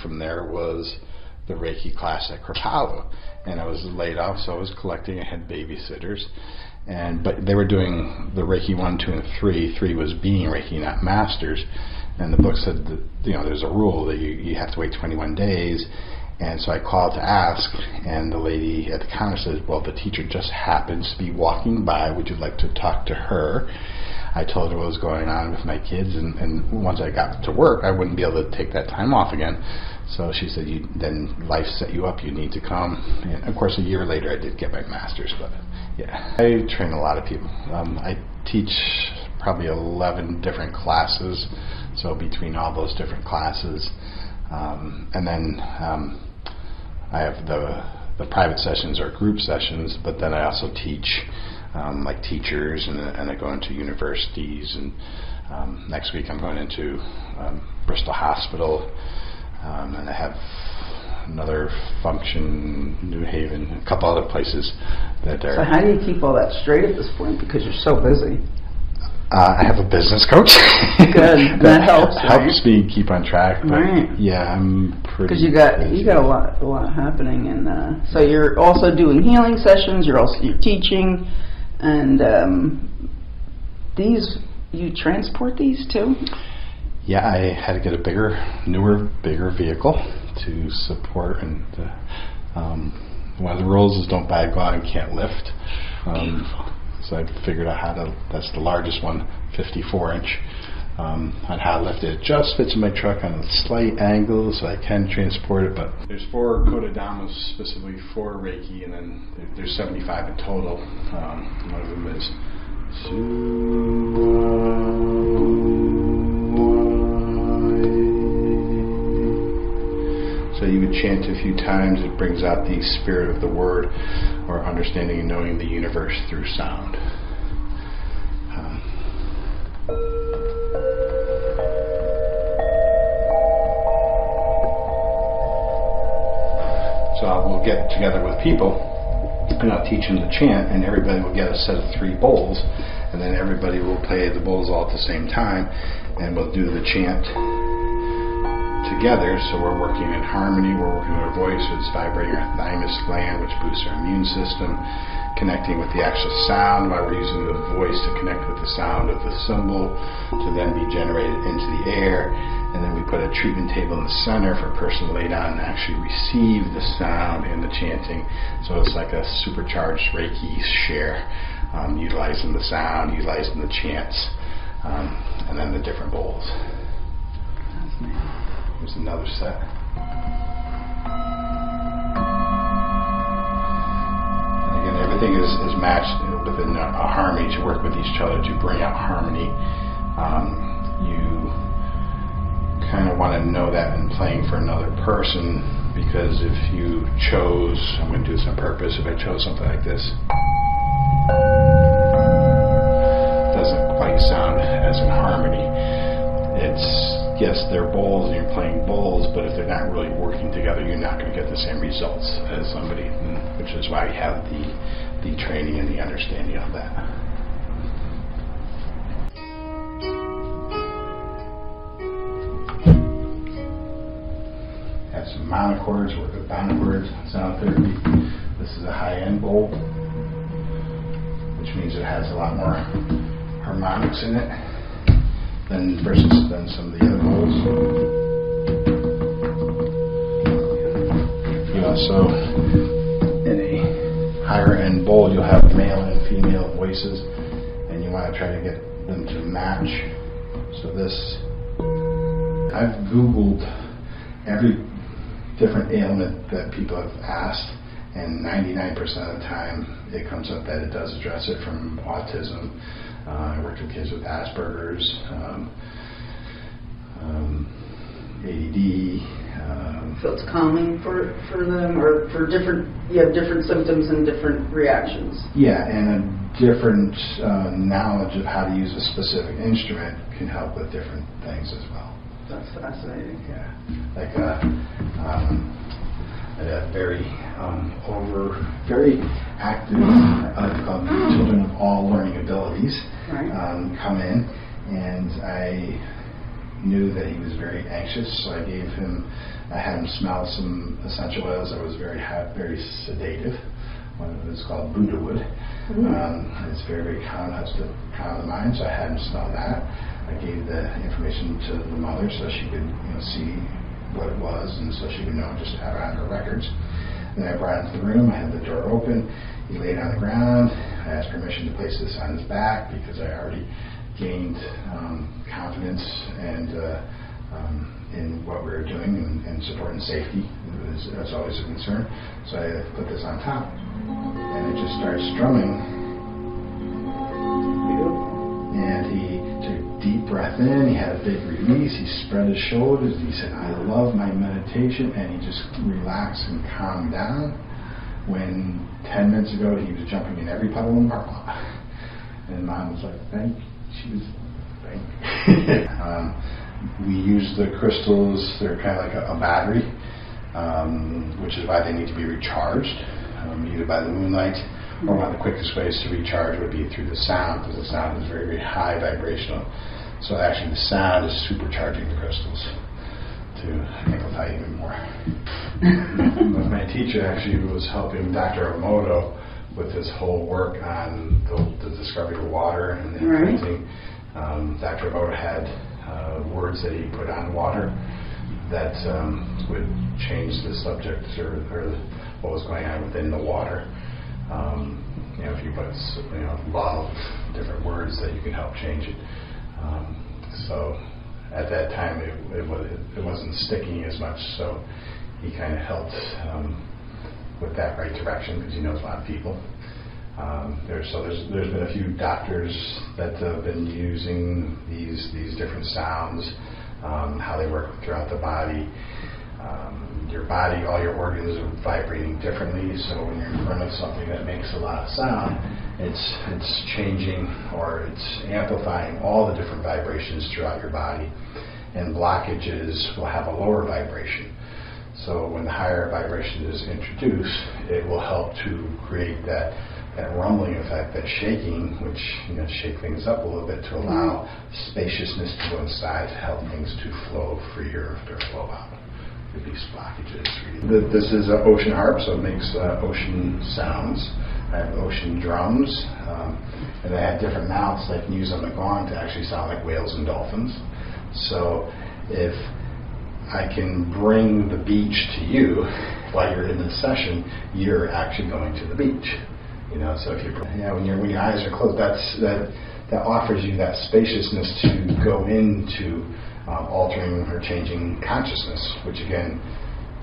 from there was the Reiki class at Kripalu, and I was laid off, so I was collecting. I had babysitters, But they were doing the Reiki 1, 2, and 3. 3 was being Reiki, not masters. And the book said that, there's a rule that you have to wait 21 days. And so I called to ask, and the lady at the counter says, well, the teacher just happens to be walking by. Would you like to talk to her? I told her what was going on with my kids, and once I got to work, I wouldn't be able to take that time off again. So she said, then life set you up, you need to come. And of course, a year later, I did get my master's, but yeah. I train a lot of people. I teach probably 11 different classes, so between all those different classes. And then I have the private sessions or group sessions, but then I also teach like teachers, and I go into universities, and next week I'm going into Bristol Hospital, and I have another function, New Haven, a couple other places that are... So how do you keep all that straight at this point, because you're so busy? I have a business coach. Good, that helps. Helps me keep on track. But right. Yeah, I'm pretty. Because you got a lot happening, and so you're also doing healing sessions. You're teaching, and you transport these too. Yeah, I had to get a newer, bigger vehicle to support, and one of the rules is don't buy a car and can't lift. So I figured out that's the largest one, 54-inch, on how to lift it. It just fits in my truck on a slight angle, so I can transport it. But there's 4 Kodamas specifically for Reiki, and then there's 75 in total. One of them is So you would chant a few times. It brings out the spirit of the word, or understanding and knowing the universe through sound. So we'll get together with people, and I'll teach them to chant, and everybody will get a set of 3 bowls, and then everybody will play the bowls all at the same time, and we'll do the chant together. So we're working in harmony, we're working with our voice, it's vibrating our thymus gland, which boosts our immune system, connecting with the actual sound while we're using the voice to connect with the sound of the symbol to then be generated into the air. And then we put a treatment table in the center for a person to lay down and actually receive the sound and the chanting. So it's like a supercharged Reiki share, utilizing the sound, utilizing the chants, and then the different bowls. Here's another set. And again, everything is matched within a harmony to work with each other to bring out harmony. You kind of want to know that in playing for another person, because if you chose, I'm going to do this on purpose, if I chose something like this, it doesn't quite sound as in harmony. Yes, they're bowls and you're playing bowls, but if they're not really working together, you're not going to get the same results as somebody, which is why you have the training and the understanding of that. Have some monochords, work with monochords, sound therapy. This is a high-end bowl, which means it has a lot more harmonics in it versus some of the other bowls. So in a higher end bowl, you'll have male and female voices, and you want to try to get them to match. So I've Googled every different ailment that people have asked, and 99% of the time it comes up that it does address it, from autism. I worked with kids with Asperger's, ADD. So it's calming for them, or for you have different symptoms and different reactions. Yeah, and a different knowledge of how to use a specific instrument can help with different things as well. That's fascinating. Yeah, like a very very active children of all learning abilities come in, and I knew that he was very anxious, so I had him smell some essential oils that was very sedative It's called Buddha wood. It's very, very common, helps to calm the mind, so I had him smell that. I gave the information to the mother so she could see what it was, and so she would know just to have it on her records. Then I brought him to the room, I had the door open, he laid on the ground, I asked permission to place this on his back because I already gained confidence and in what we were doing and support and safety was always a concern. So I put this on top and it just started strumming. And he took a deep breath in, he had a big release, he spread his shoulders, he said, I love my meditation, and he just relaxed and calmed down. When 10 minutes ago he was jumping in every puddle in the parking lot. And Mom was like, thank you. She was, thank you. We use the crystals, they're kind of like a battery, which is why they need to be recharged, either by the moonlight, or one of the quickest ways to recharge would be through the sound, because the sound is very, very high vibrational. So actually the sound is supercharging the crystals to amplify even more. My teacher actually was helping Dr. Emoto with his whole work on the discovery of water and the imprinting. Dr. Emoto had words that he put on water that would change the subject or what was going on within the water. If you put love, different words that you can help change it. So at that time it wasn't sticking as much, so he kind of helped with that right direction because he knows a lot of people. There's been a few doctors that have been using these different sounds, how they work throughout the body. Your body, all your organs are vibrating differently, so when you're in front of something that makes a lot of sound, it's changing or it's amplifying all the different vibrations throughout your body, and blockages will have a lower vibration. So when the higher vibration is introduced, it will help to create that rumbling effect, that shaking, which shake things up a little bit to allow spaciousness to go inside, to help things to flow freer or flow out. Release blockages. This is an ocean harp, so it makes ocean sounds. I have ocean drums, and I have different mouths that I can use on the gong to actually sound like whales and dolphins. So if I can bring the beach to you while you're in the session, you're actually going to the beach. So if when your eyes are closed, that offers you that spaciousness to go into altering or changing consciousness, which again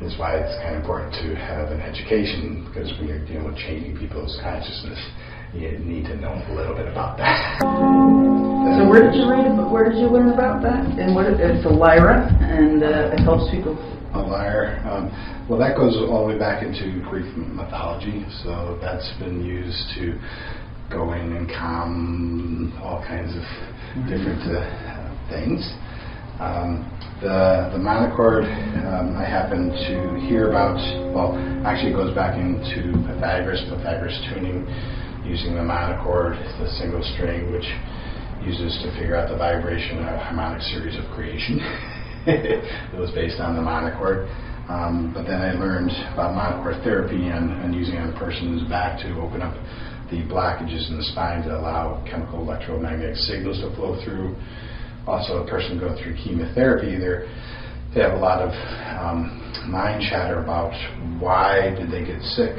is why it's kind of important to have an education, because when you're dealing with changing people's consciousness, you need to know a little bit about that. So where did you learn about that? And it's a lyra, and it helps people. A lyre. Well, that goes all the way back into Greek mythology, so that's been used to go in and calm all kinds of different things. The monochord, I happen to hear about, actually it goes back into Pythagoras tuning, using the monochord, the single string, which uses to figure out the vibration of a harmonic series of creation. It was based on the monochord. But then I learned about monochord therapy and using it on a person's back to open up the blockages in the spine to allow chemical electromagnetic signals to flow through. Also, a person going through chemotherapy, they have a lot of mind chatter about why did they get sick,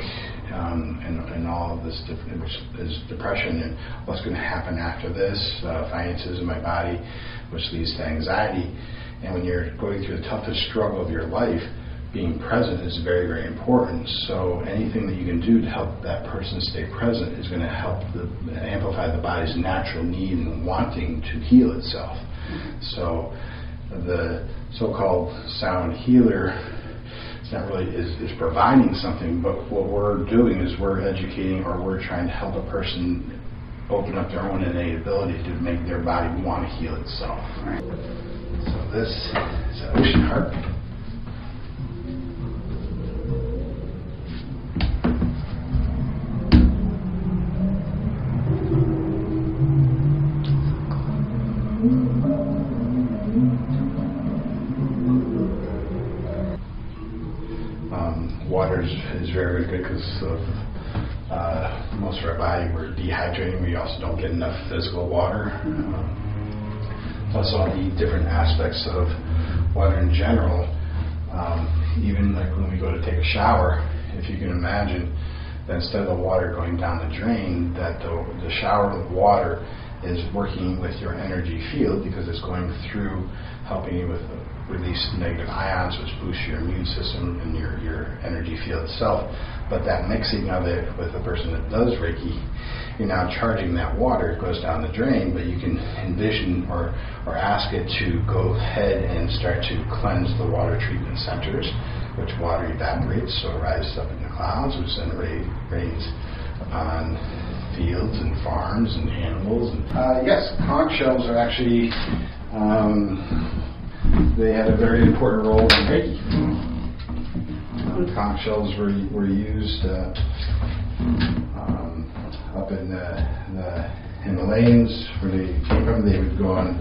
and all of this, which is depression, and what's going to happen after this, finances in my body, which leads to anxiety. And when you're going through the toughest struggle of your life, being present is very, very important. So anything that you can do to help that person stay present is going to help amplify the body's natural need and wanting to heal itself. So the so-called sound healer is providing something, but what we're doing is we're educating, or we're trying to help a person open up their own innate ability to make their body want to heal itself. Right? So this is an ocean harp. Water is very, very good because of most of our body, we're dehydrating. We also don't get enough physical water. Plus all the different aspects of water in general. Even like when we go to take a shower, if you can imagine that instead of the water going down the drain, that the shower water is working with your energy field because it's going through, helping you with release negative ions, which boosts your immune system and your energy field itself. But that mixing of it with a person that does Reiki, you're now charging that water. It goes down the drain, but you can envision or ask it to go ahead and start to cleanse the water treatment centers, which water evaporates, so it rises up in the clouds, which then rains upon fields and farms and animals. Yes, conch shells are actually, they had a very important role in Reiki. Conch shells were used up in the Himalayas, where they came from. They would go on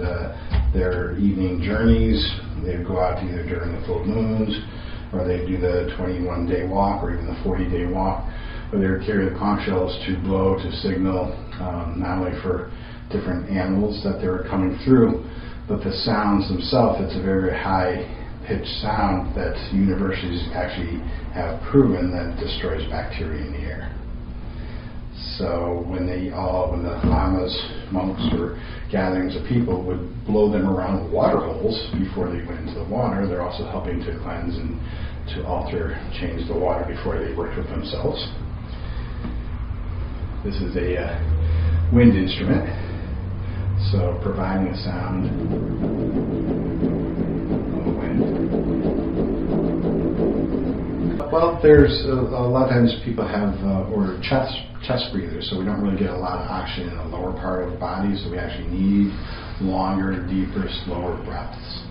their evening journeys. They would go out either during the full moons, or they'd do the 21-day walk, or even the 40-day walk, where they would carry the conch shells to blow, to signal, not only for different animals that they were coming through, but the sounds themselves. It's a very high-pitched sound that universities actually have proven that it destroys bacteria in the air. So when the lamas, monks, or gatherings of people would blow them around water holes before they went into the water, they're also helping to cleanse and to alter, change the water before they worked with themselves. This is a wind instrument, so providing a sound of wind. Well, there's a lot of times people have or chest breathers, so we don't really get a lot of oxygen in the lower part of the body, so we actually need longer, deeper, slower breaths.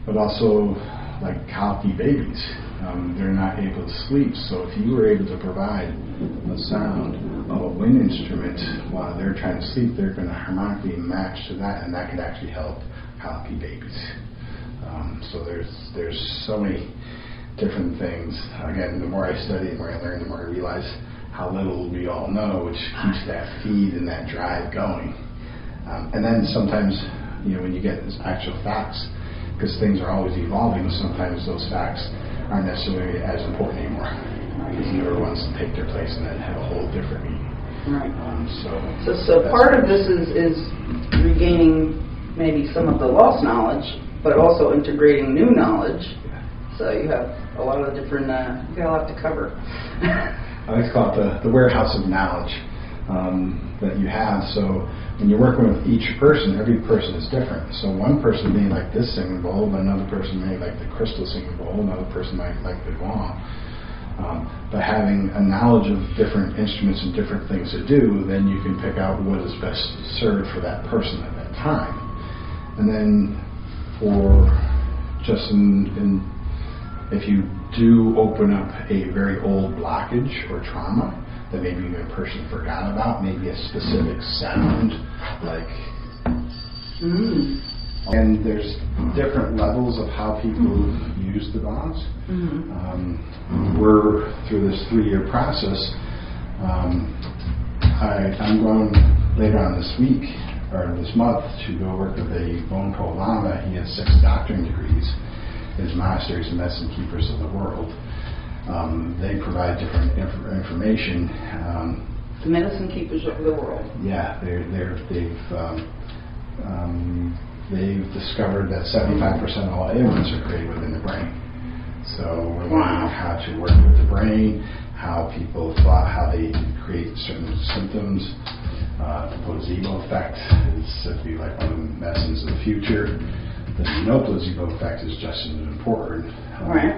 But also, like colicky babies, they're not able to sleep, so if you were able to provide a sound of a wind instrument while they're trying to sleep, they're going to harmonically match to that, and that could actually help colicky babies. So there's so many different things. Again, the more I study, the more I learn, the more I realize how little we all know, which keeps that feed and that drive going. And then sometimes, when you get actual facts, because things are always evolving, sometimes those facts aren't necessarily as important anymore. Because newer ones take their place and then have a whole different meaning. Right. So part of this is regaining maybe some of the lost knowledge, but also integrating new knowledge. So you have a lot of different, you got a lot to cover. I like to call it the warehouse of knowledge that you have. So when you're working with each person, every person is different. So one person may like this singing bowl, but another person may like the crystal singing bowl, another person might like the gong. But having a knowledge of different instruments and different things to do, then you can pick out what is best served for that person at that time. And then for just if you do open up a very old blockage or trauma that maybe a person forgot about, maybe a specific sound, like, and there's different levels of how people use the gongs. We're through this 3-year process. I'm going later on this week, or this month, to go work with a Bonpo Lama. He has 6 doctoring degrees. His monasteries and medicine keepers of the world. They provide different information. The medicine keepers of the world. Yeah, they've discovered that 75% of all ailments are created within the brain. So we're learning how to work with the brain, how people thought, how they create certain symptoms. The placebo effect is said to be like one of the medicines of the future. The no placebo effect is just as important. Right.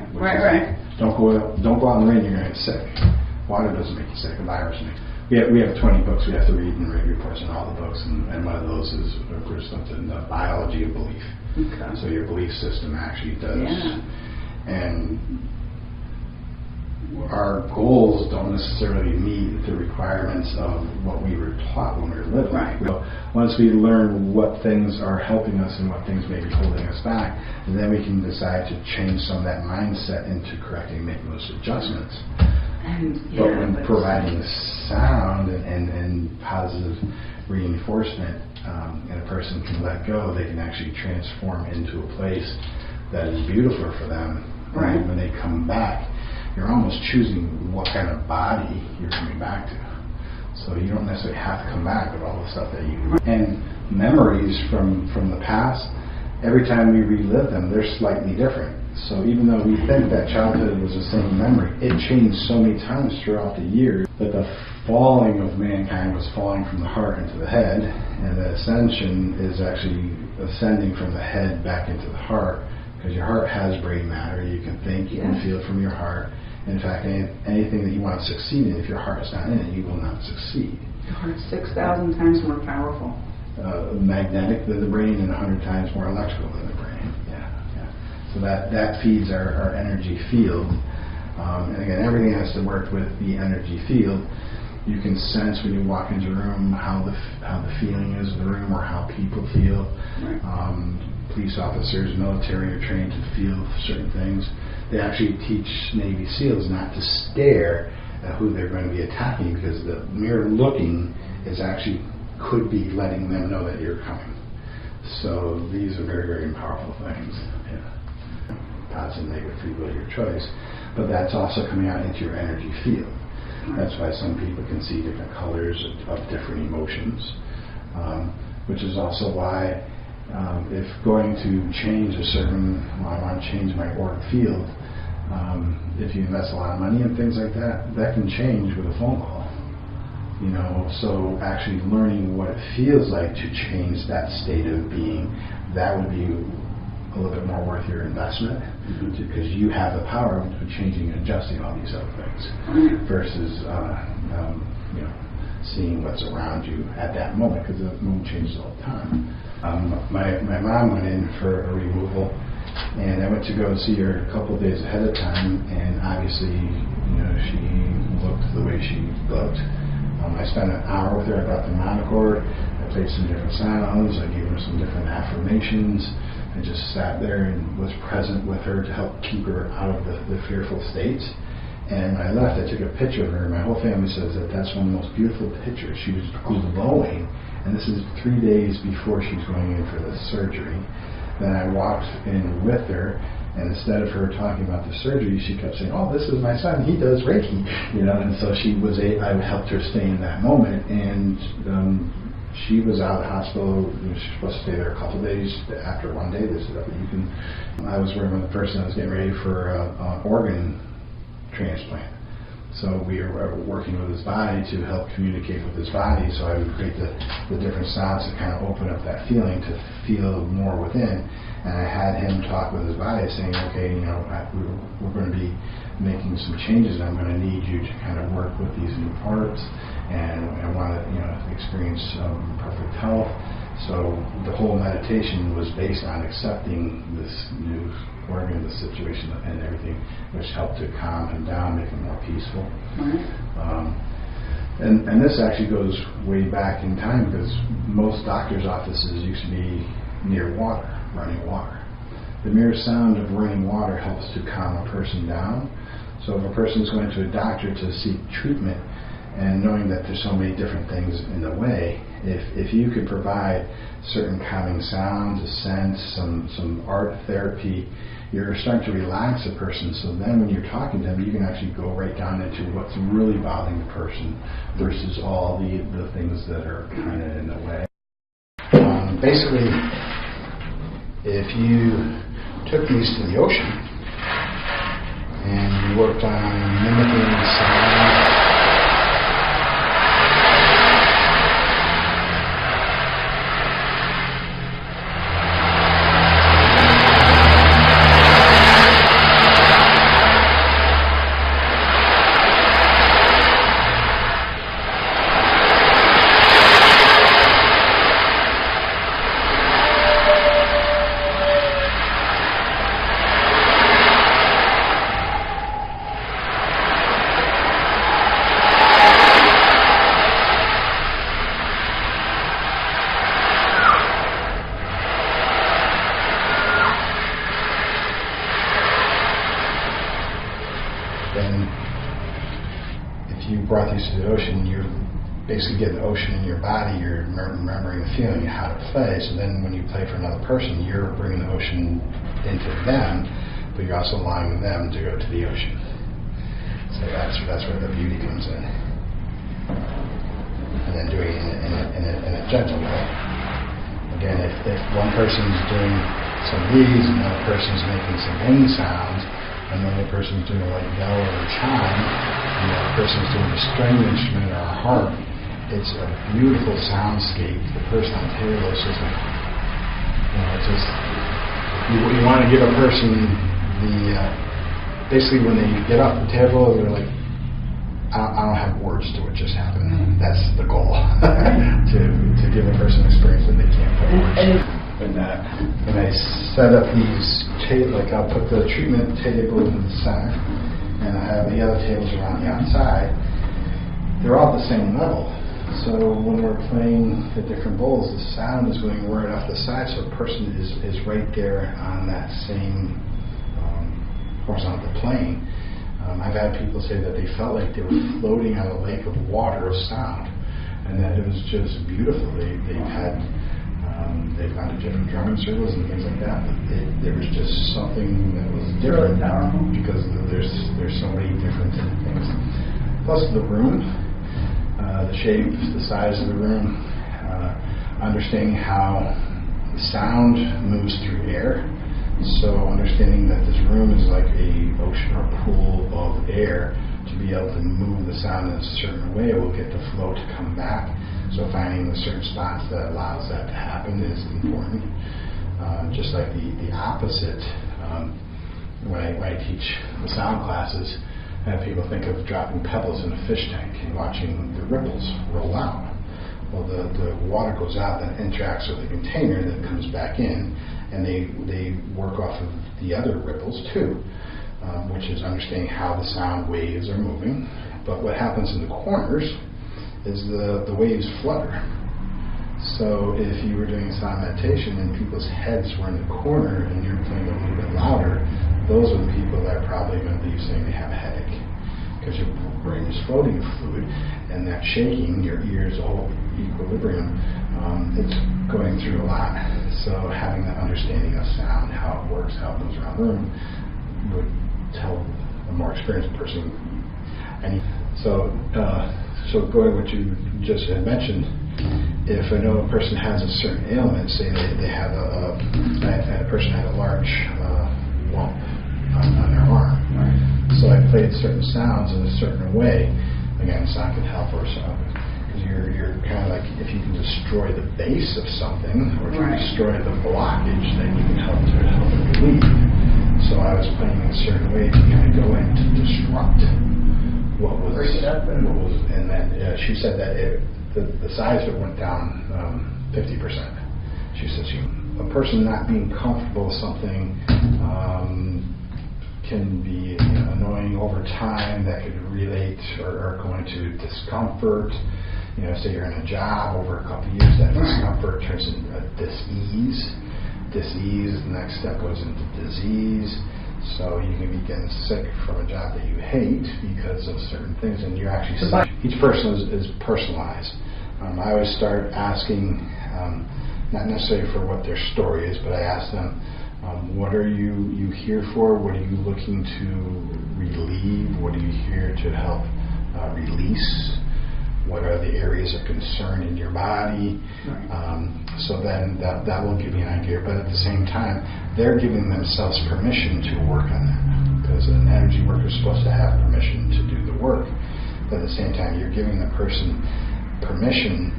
Don't go out in the rain, you're going to get sick. Water doesn't make you sick, a virus makes you. We have 20 books we have to read and rate reports on all the books, and one of those is, of course, something, the biology of belief. Okay. So your belief system actually does. Yeah. And our goals don't necessarily meet the requirements of what we were taught when we were living. Right. Once we learn what things are helping us and what things may be holding us back, then we can decide to change some of that mindset into correcting, making those adjustments. But when providing sound and positive reinforcement, and a person can let go, they can actually transform into a place that is beautiful for them. Right. And when they come back, you're almost choosing what kind of body you're coming back to. So you don't necessarily have to come back with all the stuff that you do. And memories from the past, every time we relive them, they're slightly different. So even though we think that childhood was the same memory, it changed so many times throughout the years that the falling of mankind was falling from the heart into the head, and the ascension is actually ascending from the head back into the heart, because your heart has brain matter. You can think, you can feel from your heart. In fact, anything that you want to succeed in, if your heart is not in it, you will not succeed. Your heart's 6,000 times more powerful. Magnetic than the brain and 100 times more electrical than the brain. So that feeds our energy field. And again, everything has to work with the energy field. You can sense when you walk into a room how the feeling is in the room, or how people feel. Police officers, military are trained to feel certain things. They actually teach Navy SEALs not to stare at who they're going to be attacking, because the mere looking is actually could be letting them know that you're coming. So these are very, very powerful things. Positive, negative, free will, your choice. But that's also coming out into your energy field. That's why some people can see different colors of different emotions, which is also why if going to change a certain, I want to change my auric field, if you invest a lot of money and things like that, that can change with a phone call. So actually learning what it feels like to change that state of being, that would be a little bit more worth your investment, because you have the power of changing and adjusting all these other things versus seeing what's around you at that moment, because the moon changes all the time. My mom went in for a removal, and I went to go see her a couple of days ahead of time, and obviously she looked the way she looked. I spent an hour with her. I brought the monochord, I played some different sounds, I gave her some different affirmations. I just sat there and was present with her to help keep her out of the fearful states. And when I left, I took a picture of her. My whole family says that that's one of the most beautiful pictures. She was glowing, and this is 3 days before she's going in for the surgery. Then I walked in with her, and instead of her talking about the surgery, she kept saying, "Oh, this is my son. He does Reiki," And so I helped her stay in that moment, and she was out of the hospital. She was supposed to stay there a couple of days. After one day, they said, I was working with a person that was getting ready for an organ transplant. So we were working with his body to help communicate with his body. So I would create the different sounds to kind of open up that feeling, to feel more within. And I had him talk with his body, saying, okay, we're going to be making some changes, and I'm going to need you to kind of work with these new parts, and I want to experience perfect health. So the whole meditation was based on accepting this new organ, the situation and everything, which helped to calm him down, make him more peaceful. And this actually goes way back in time, because most doctors' offices used to be near water, running water. The mere sound of running water helps to calm a person down. So if a person is going to a doctor to seek treatment, and knowing that there's so many different things in the way, if you could provide certain calming sounds, a sense, some art therapy, you're starting to relax a person. So then when you're talking to them, you can actually go right down into what's really bothering the person versus all the things that are kind of in the way. Basically, if you took these to the ocean and you worked on mimicking sound, brought these to the ocean, you're basically getting the ocean in your body, you're remembering the feeling and how to play. So then when you play for another person, you're bringing the ocean into them, but you're also allowing them to go to the ocean. So that's where the beauty comes in. And then doing it in a gentle way. Again, if one person's doing some reeds, another person's making some ring sounds, another person's doing a light bell or a chime, and another person's doing a string instrument or a harp, it's a beautiful soundscape. The person on the table is just like, it's just, you want to give a person basically when they get off the table, they're like, I don't have words to what just happened. That's the goal, to give a person an experience that they can't put words to. When I set up these like I'll put the treatment table in the center, and I have the other tables around the outside. They're all at the same level. So when we're playing the different bowls, the sound is going right off the side, so the person is right there on that same horizontal plane. I've had people say that they felt like they were floating on a lake of water of sound, and that it was just beautiful. They've gone to different drumming circles and things like that, but there was just something that was different because there's so many different things. Plus the room, the shape, the size of the room, understanding how the sound moves through air. So understanding that this room is like a ocean or pool of air, to be able to move the sound in a certain way will get the flow to come back. So finding the certain spots that allows that to happen is important. Just like the opposite, when I teach the sound classes, I have people think of dropping pebbles in a fish tank and watching the ripples roll out. Well, the water goes out, then interacts with the container, that comes back in, and they work off of the other ripples too, which is understanding how the sound waves are moving. But what happens in the corners is the waves flutter. So if you were doing sound meditation and people's heads were in the corner and you're playing a little bit louder, those are the people that are probably going to be saying they have a headache, because your brain is floating fluid, and that shaking, your ears all equilibrium, it's going through a lot. So having that understanding of sound, how it works, how it moves around the room, would tell a more experienced person. So going what you just had mentioned, if I know a person has a certain ailment, say they have a person had a large lump on their arm, so I played certain sounds in a certain way. Again, sound can help or something, because you're kind of like, if you can destroy the base of something, or if you destroy the blockage, then you can help it relieve. So I was playing in a certain way to kind of go in to disrupt what was, and then she said that the size of it went down 50%. She says a person not being comfortable with something can be annoying over time. That could relate or go into discomfort. Say you're in a job over a couple of years, that discomfort turns into a dis-ease. Dis-ease, the next step goes into disease. So you can be getting sick from a job that you hate because of certain things, and you're actually sick. Each person is personalized. I always start asking, not necessarily for what their story is, but I ask them, what are you here for? What are you looking to relieve? What are you here to help release? What are the areas of concern in your body? So then that will give you an idea. But at the same time, they're giving themselves permission to work on that, because an energy worker is supposed to have permission to do the work. But at the same time, you're giving the person permission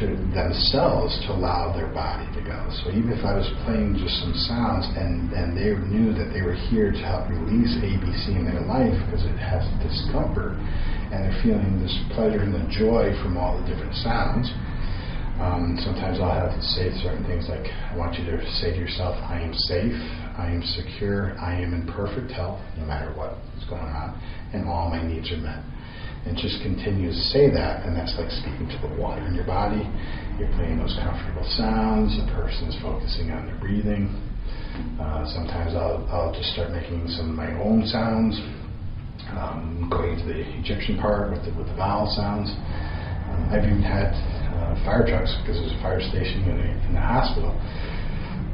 to themselves to allow their body to go. So even if I was playing just some sounds and they knew that they were here to help release ABC in their life because it has discomfort, and they're feeling this pleasure and the joy from all the different sounds, sometimes I'll have to say certain things like, I want you to say to yourself, I am safe, I am secure, I am in perfect health, no matter what is going on, and all my needs are met. And just continue to say that, and that's like speaking to the water in your body. You're playing those comfortable sounds, the person's focusing on their breathing. Sometimes I'll just start making some of my own sounds, Going into the Egyptian part with the vowel sounds. I've even had fire trucks, because there's a fire station in the hospital,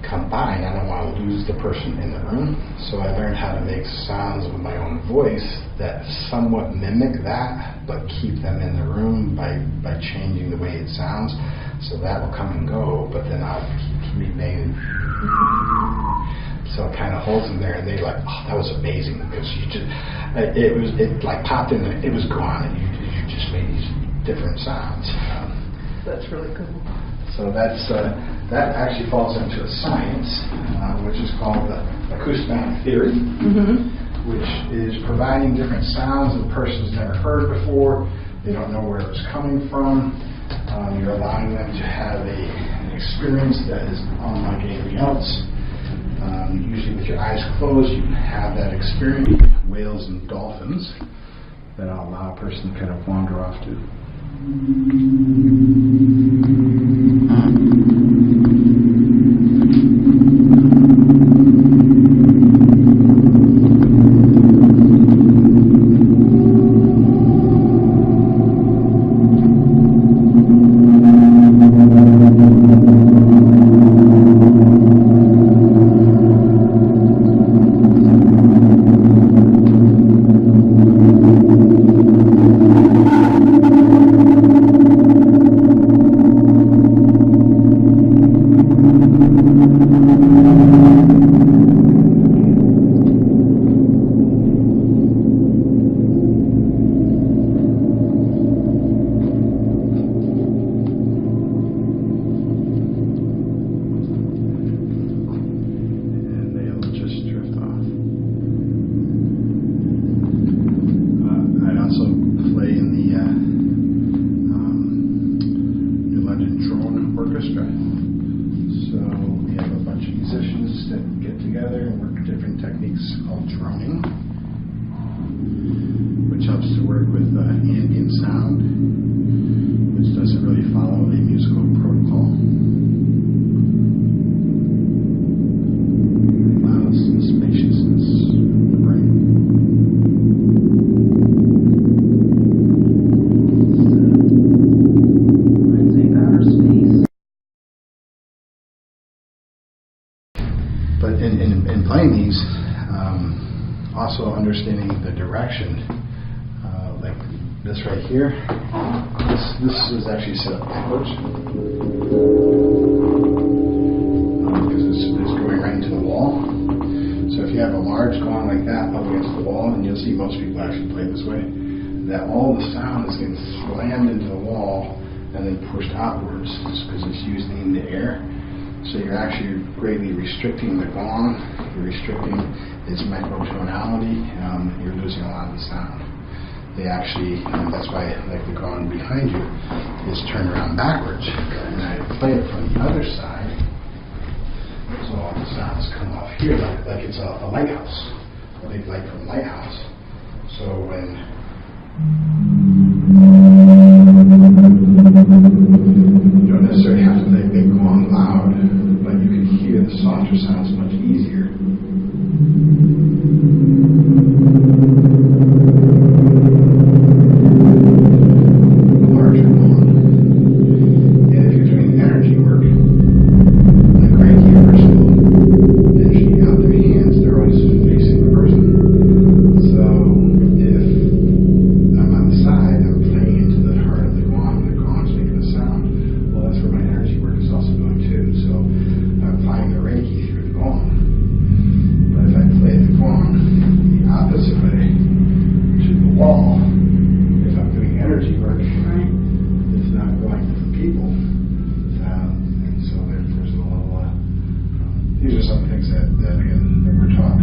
come by, and I don't want to lose the person in the room, so I learned how to make sounds with my own voice that somewhat mimic that, but keep them in the room by changing the way it sounds. So that will come and go, but then I'll keep making, so it kind of holds them there, and they're like, "Oh, that was amazing," because it like popped in, and it was gone, and you just made these different sounds. That's really cool. So that actually falls into a science, which is called the acoustic theory, which is providing different sounds that a person's never heard before. They don't know where it's coming from. You're allowing them to have an experience that is unlike anything else. Usually with your eyes closed, you can have that experience. Whales and dolphins that I'll allow a person to kind of wander off to. Orchestra. So we have a bunch of musicians that get together and work different techniques called droning, which helps to work with ambient sound, which doesn't really follow a musical protocol. Allows some spaciousness in the brain. But in playing these, also understanding the direction, like this right here, this is actually set up backwards, because it's going right into the wall. So if you have a large gong like that up against the wall, and you'll see most people actually play this way, that all the sound is getting slammed into the wall and then pushed outwards, because it's using the air. So you're actually greatly restricting the gong, you're restricting its microtonality, you're losing a lot of the sound. They actually, that's why like the gong behind you is turned around backwards. And I play it from the other side, so all the sounds come off here like it's a lighthouse, a big light from a lighthouse. So when you don't necessarily have to play a big gong loud, but you can hear the softer sounds much easier. The larger gong. And if you're doing energy work, like right here, they're shooting out their hands, they're always facing the person. So if I'm on the side, I'm playing into the heart of the gong's making a sound. Well, that's where my energy work is also going too. So I'm applying the Reiki through the gong. But if I play the gong the opposite way to the wall, if I'm doing energy work, it's not going to the people. And so there's a little, these are some things that again, that we're taught.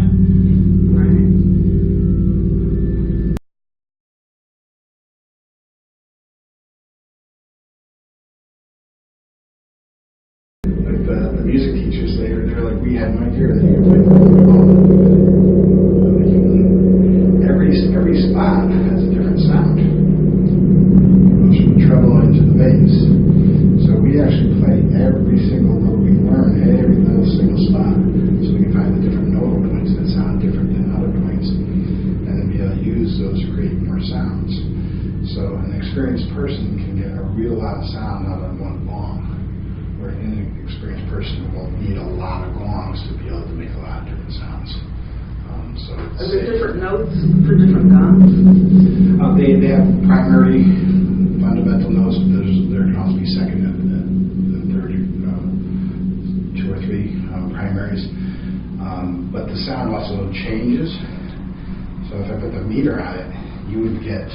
Like the music teachers, they're like, we had no idea that you could play the gong. Every spot has a different sound. It goes from the treble into the bass. So we actually play every single note we learn, every little single spot, so we can find the different nodal points that sound different than other points, and then be able to use Are there different notes for different gongs? They have primary fundamental notes. There can also be second and third, two or three primaries. But the sound also changes. So if I put the meter on it, you would get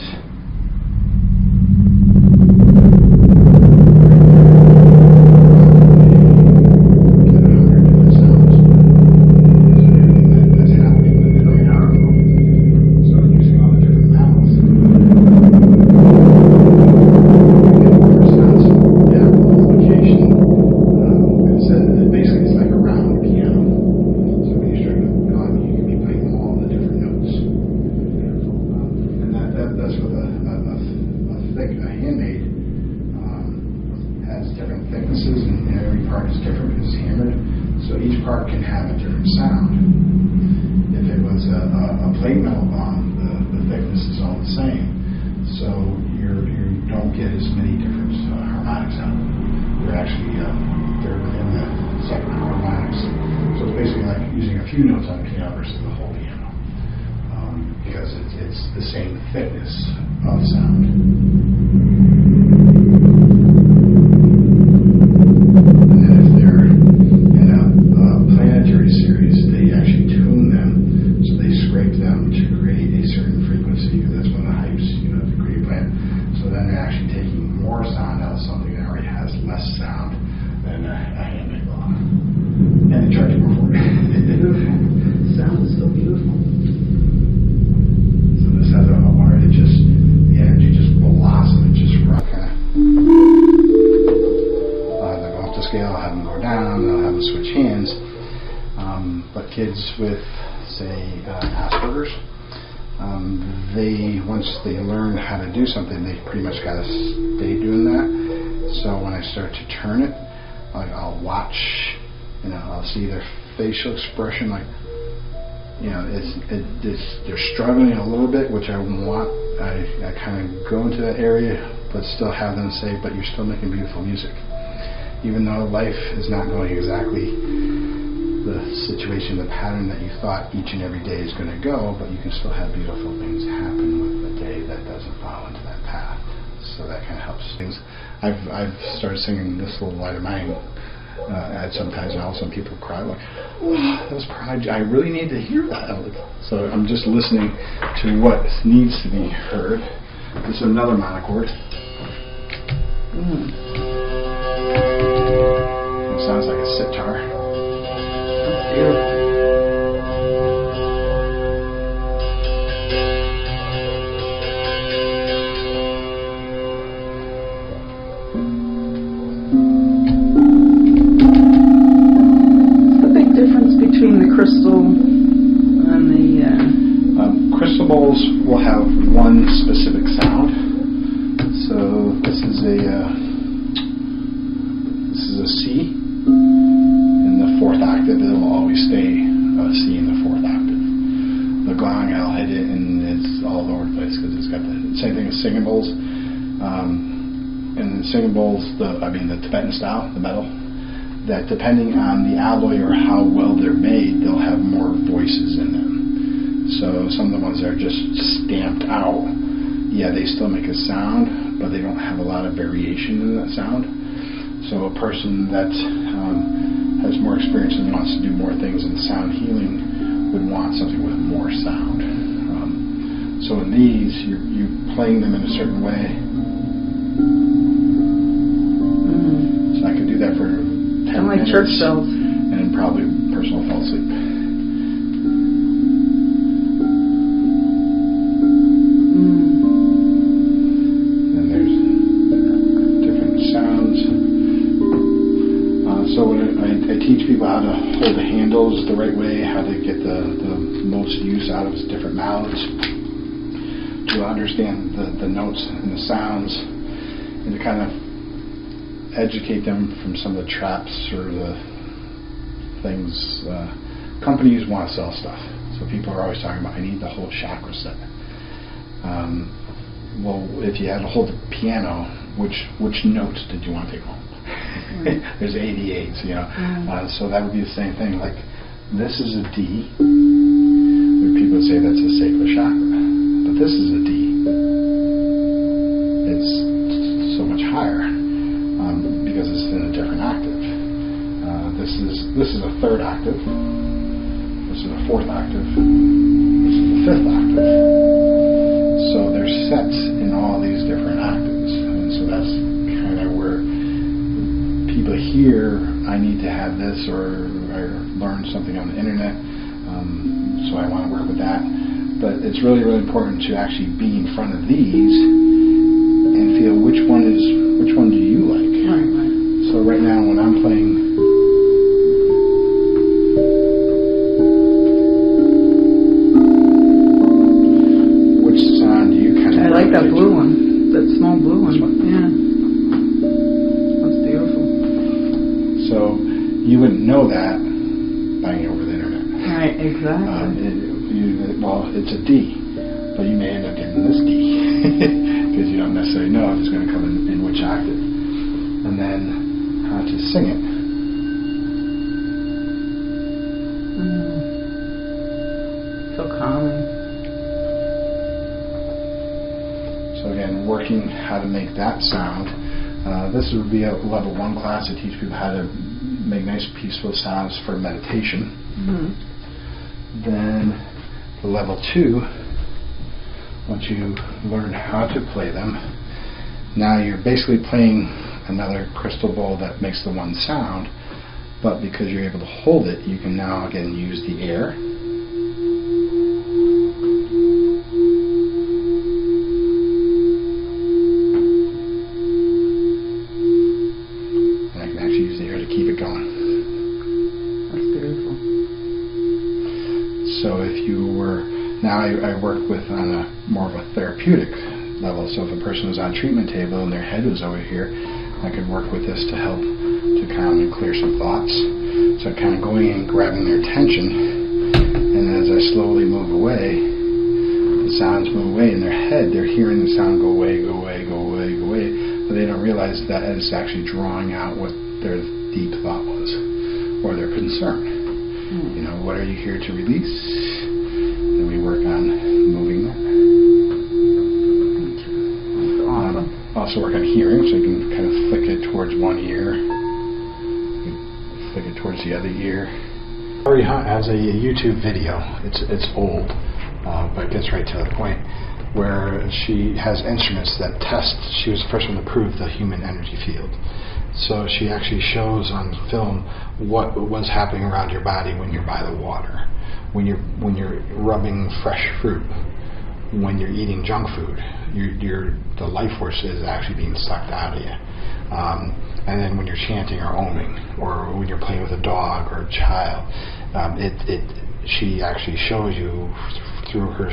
can have a different sound. If it was a plate metal gong, the thickness is all the same. So you don't get as many different harmonics out of it. They're actually they're within the second harmonics. So it's basically like using a few notes on a piano versus the whole piano, because it's the same thickness of sound. Kids with, say, Asperger's, once they learn how to do something, they pretty much got to stay doing that. So when I start to turn it, I'll watch, I'll see their facial expression, they're struggling a little bit, which I want. I kind of go into that area, but still have them say, but you're still making beautiful music. Even though life is not going exactly the situation, the pattern that you thought each and every day is going to go, but you can still have beautiful things happen with a day that doesn't fall into that path. So that kind of helps things. I've started singing This Little Light of Mine sometimes, and all of a sudden people cry like, oh, that was I really need to hear that. So I'm just listening to what needs to be heard. This is another monochord. It sounds like a sitar. Beautiful. What's the big difference between the crystal and the... Crystal bowls will have one specific sound. So this is a C. Fourth octave, it will always stay a C in the fourth octave. The gong, I'll hit it and it's all over the place because it's got the same thing as singing bowls. And the singing bowls, the Tibetan style, the metal, that depending on the alloy or how well they're made, they'll have more voices in them. So some of the ones that are just stamped out, yeah, they still make a sound, but they don't have a lot of variation in that sound. So a person that has more experience and wants to do more things in sound healing would want something with more sound. So in these, you're playing them in a certain way. So I could do that for 10 minutes. Like church bells. And probably a person will fall asleep. And there's different sounds. So when I teach people how to hold the handles the right way, how to get the most use out of different mouths, to understand the notes and the sounds, and to kind of educate them from some of the traps or the things. Companies want to sell stuff, so people are always talking about, I need the whole chakra set. Well, if you had to hold the piano, which notes did you want to take home? There's 88s, so that would be the same thing. Like, this is a D. people would say that's a sacral chakra, but this is a D. It's so much higher because it's in a different octave. This is a third octave. This is a fourth octave. This is the fifth octave. So there's sets in all these different octaves, and so that's kind of where people hear, I need to have this, or I learned something on the internet, so I want to work with that. But it's really, really important to actually be in front of these and feel which one do you like. Right. So right now when I'm playing, which sound do you kind of I like that gravitate blue to? one, that small blue one. This one? Yeah. That's beautiful. So you wouldn't know that buying over the internet. Right, exactly. It's a D, but you may end up getting this D because you don't necessarily know if it's going to come in which octave. And then how to sing it. So calming. So again, working how to make that sound. This would be a level 1 class to teach people how to make nice peaceful sounds for meditation. Then the level 2, once you learn how to play them, now you're basically playing another crystal bowl that makes the one sound, but because you're able to hold it, you can now again use the air. And I can actually use the air to keep it going. That's beautiful. So if you were, now I work with on a more of a therapeutic level. So if a person was on treatment table and their head was over here, I could work with this to help to calm and clear some thoughts. So kind of going in, grabbing their attention, and as I slowly move away, the sounds move away in their head. They're hearing the sound go away, go away, go away, go away, but they don't realize that it's actually drawing out what their deep thought was or their concern. You know, what are you here to release? And we work on moving that. Also work on hearing, so you can kind of flick it towards one ear, flick it towards the other ear. Laurie Hunt has a YouTube video. It's old, but it gets right to the point, where she has instruments that test. She was the first one to prove the human energy field. So she actually shows on film what was happening around your body when you're by the water, when you're rubbing fresh fruit, when you're eating junk food. The life force is actually being sucked out of you. And then when you're chanting or oming, or when you're playing with a dog or a child, she actually shows you through her.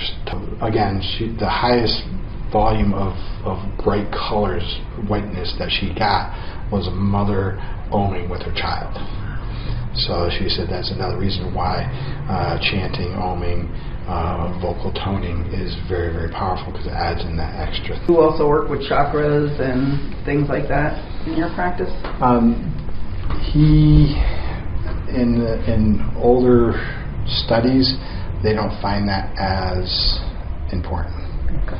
Again, the highest volume of bright colors, whiteness that she got was a mother oming with her child. So she said that's another reason why chanting, oming, vocal toning is very, very powerful, because it adds in that extra. You also work with chakras and things like that in your practice? In older studies, they don't find that as important. Okay.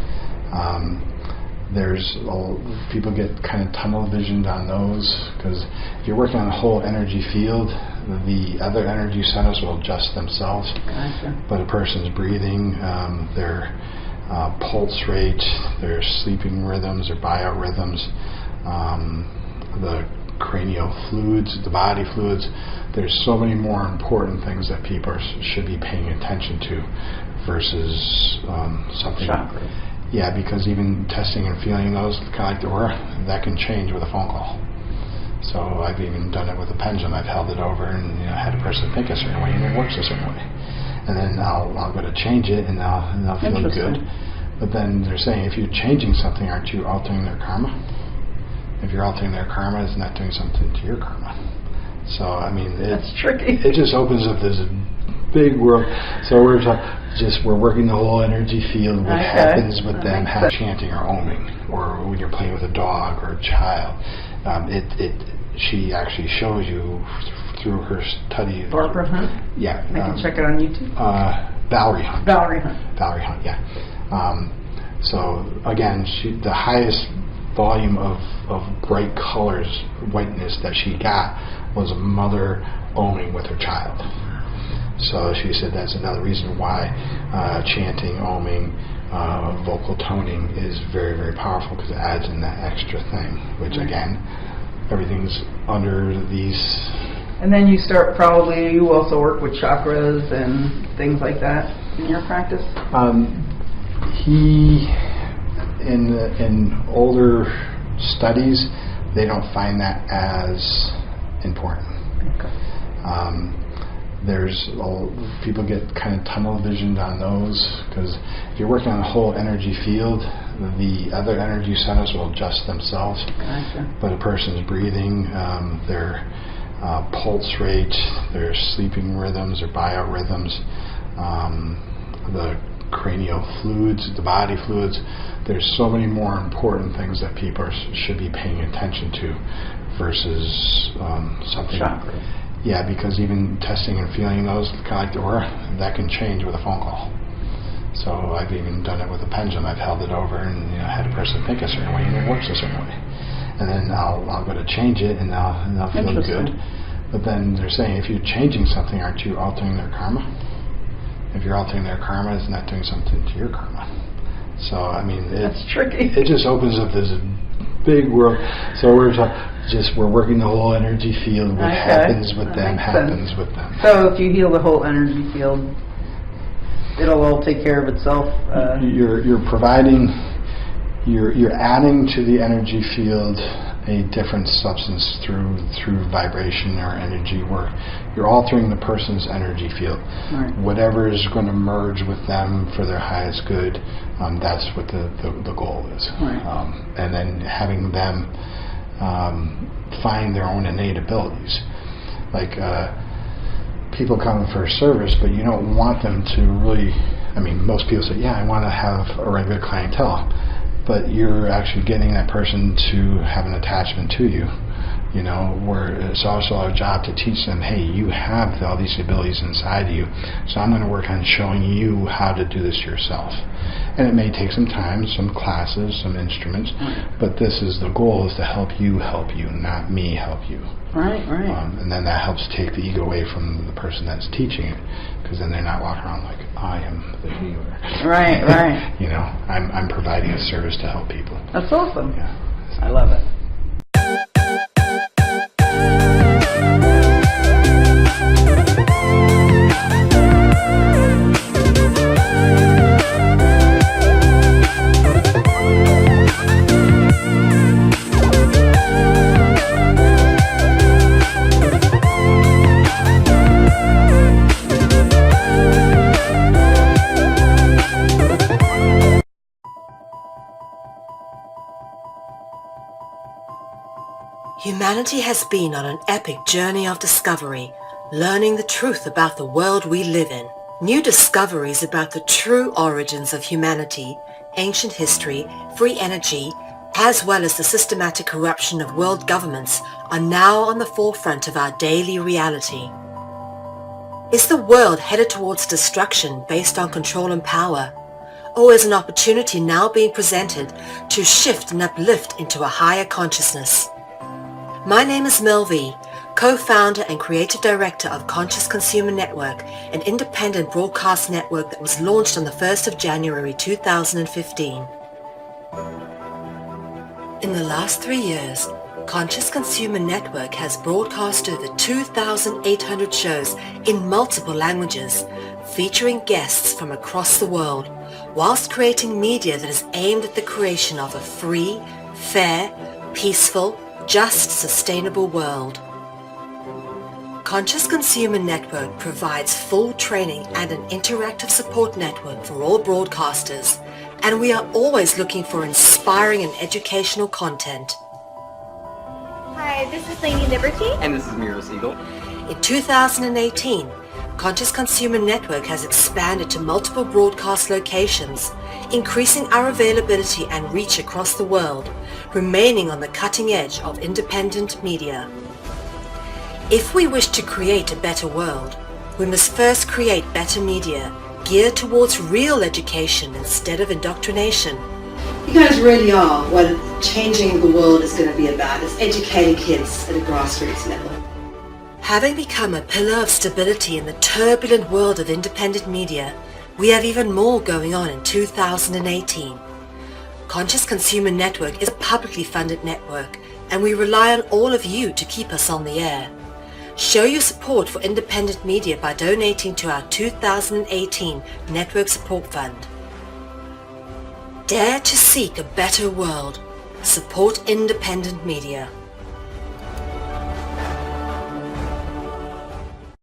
People get kind of tunnel visioned on those, because if you're working on the whole energy field, the other energy centers will adjust themselves. Gotcha. But a person's breathing, their pulse rate, their sleeping rhythms, their biorhythms, the cranial fluids, the body fluids, there's so many more important things that people should be paying attention to versus something. Chakras. Yeah, because even testing and feeling those, kind of like the aura, that can change with a phone call. So I've even done it with a pendulum. I've held it over and had a person think a certain way, and it works a certain way. And then I'll go to change it, and they'll feel good. But then they're saying, if you're changing something, aren't you altering their karma? If you're altering their karma, it's not doing something to your karma. So I mean, That's tricky. It just opens up this big world. So we're working the whole energy field. What happens with them chanting or oming, or when you're playing with a dog or a child. She actually shows you through her study. Barbara Hunt? Yeah. I can check it on YouTube. Valerie Hunt. Valerie Hunt. Valerie Hunt, yeah. So again, the highest volume of bright colors, whiteness that she got was a mother oming with her child. So she said that's another reason why chanting, oming, vocal toning is very, very powerful, because it adds in that extra thing, which again, everything's under these. And then you also work with chakras and things like that in your practice? In older studies, they don't find that as important. Okay. People get kind of tunnel visioned on those, because if you're working on the whole energy field, the other energy centers will adjust themselves. Gotcha. But a person's breathing, their pulse rate, their sleeping rhythms, their biorhythms, the cranial fluids, the body fluids, there's so many more important things that people should be paying attention to versus something. Chakras. Yeah, because even testing and feeling those, kind of like the aura, that can change with a phone call. So I've even done it with a pendulum. I've held it over and had a person think a certain way, and it works a certain way. And then I'll go to change it, and they'll feel good. But then they're saying, if you're changing something, aren't you altering their karma? If you're altering their karma, it's not doing something to your karma. So I mean, that's tricky. It just opens up this big world. So we're working the whole energy field. What happens with them happens with them. So if you heal the whole energy field, it'll all take care of itself. You're providing, you're adding to the energy field a different substance through vibration or energy work. You're altering the person's energy field. Right. Whatever is going to merge with them for their highest good, that's what the goal is. Right. And then having them find their own innate abilities. Like people come for a service, but you don't want them to really, most people say, yeah, I want to have a regular clientele. But you're actually getting that person to have an attachment to you, where it's also our job to teach them, hey, you have all these abilities inside of you, so I'm going to work on showing you how to do this yourself. And it may take some time, some classes, some instruments, but this is the goal, is to help you, not me help you. Right. And then that helps take the ego away from the person that's teaching it, because then they're not walking around like, I am the healer. Right. I'm providing a service to help people. That's awesome. Yeah. I love it. Humanity has been on an epic journey of discovery, learning the truth about the world we live in. New discoveries about the true origins of humanity, ancient history, free energy, as well as the systematic corruption of world governments are now on the forefront of our daily reality. Is the world headed towards destruction based on control and power? Or is an opportunity now being presented to shift and uplift into a higher consciousness? My name is Mel V, co-founder and creative director of Conscious Consumer Network, an independent broadcast network that was launched on the 1st of January 2015. In the last 3 years, Conscious Consumer Network has broadcast over 2,800 shows in multiple languages, featuring guests from across the world, whilst creating media that is aimed at the creation of a free, fair, peaceful, just, sustainable world. Conscious Consumer Network provides full training and an interactive support network for all broadcasters, and we are always looking for inspiring and educational content. Hi, this is Lady Liberty. And this is Miro Siegel. In 2018, Conscious Consumer Network has expanded to multiple broadcast locations, increasing our availability and reach across the world, remaining on the cutting edge of independent media. If we wish to create a better world, we must first create better media, geared towards real education instead of indoctrination. You guys really are what changing the world is going to be about. It's educating kids at a grassroots level. Having become a pillar of stability in the turbulent world of independent media, we have even more going on in 2018. Conscious Consumer Network is a publicly funded network, and we rely on all of you to keep us on the air. Show your support for independent media by donating to our 2018 Network Support Fund. Dare to seek a better world. Support independent media.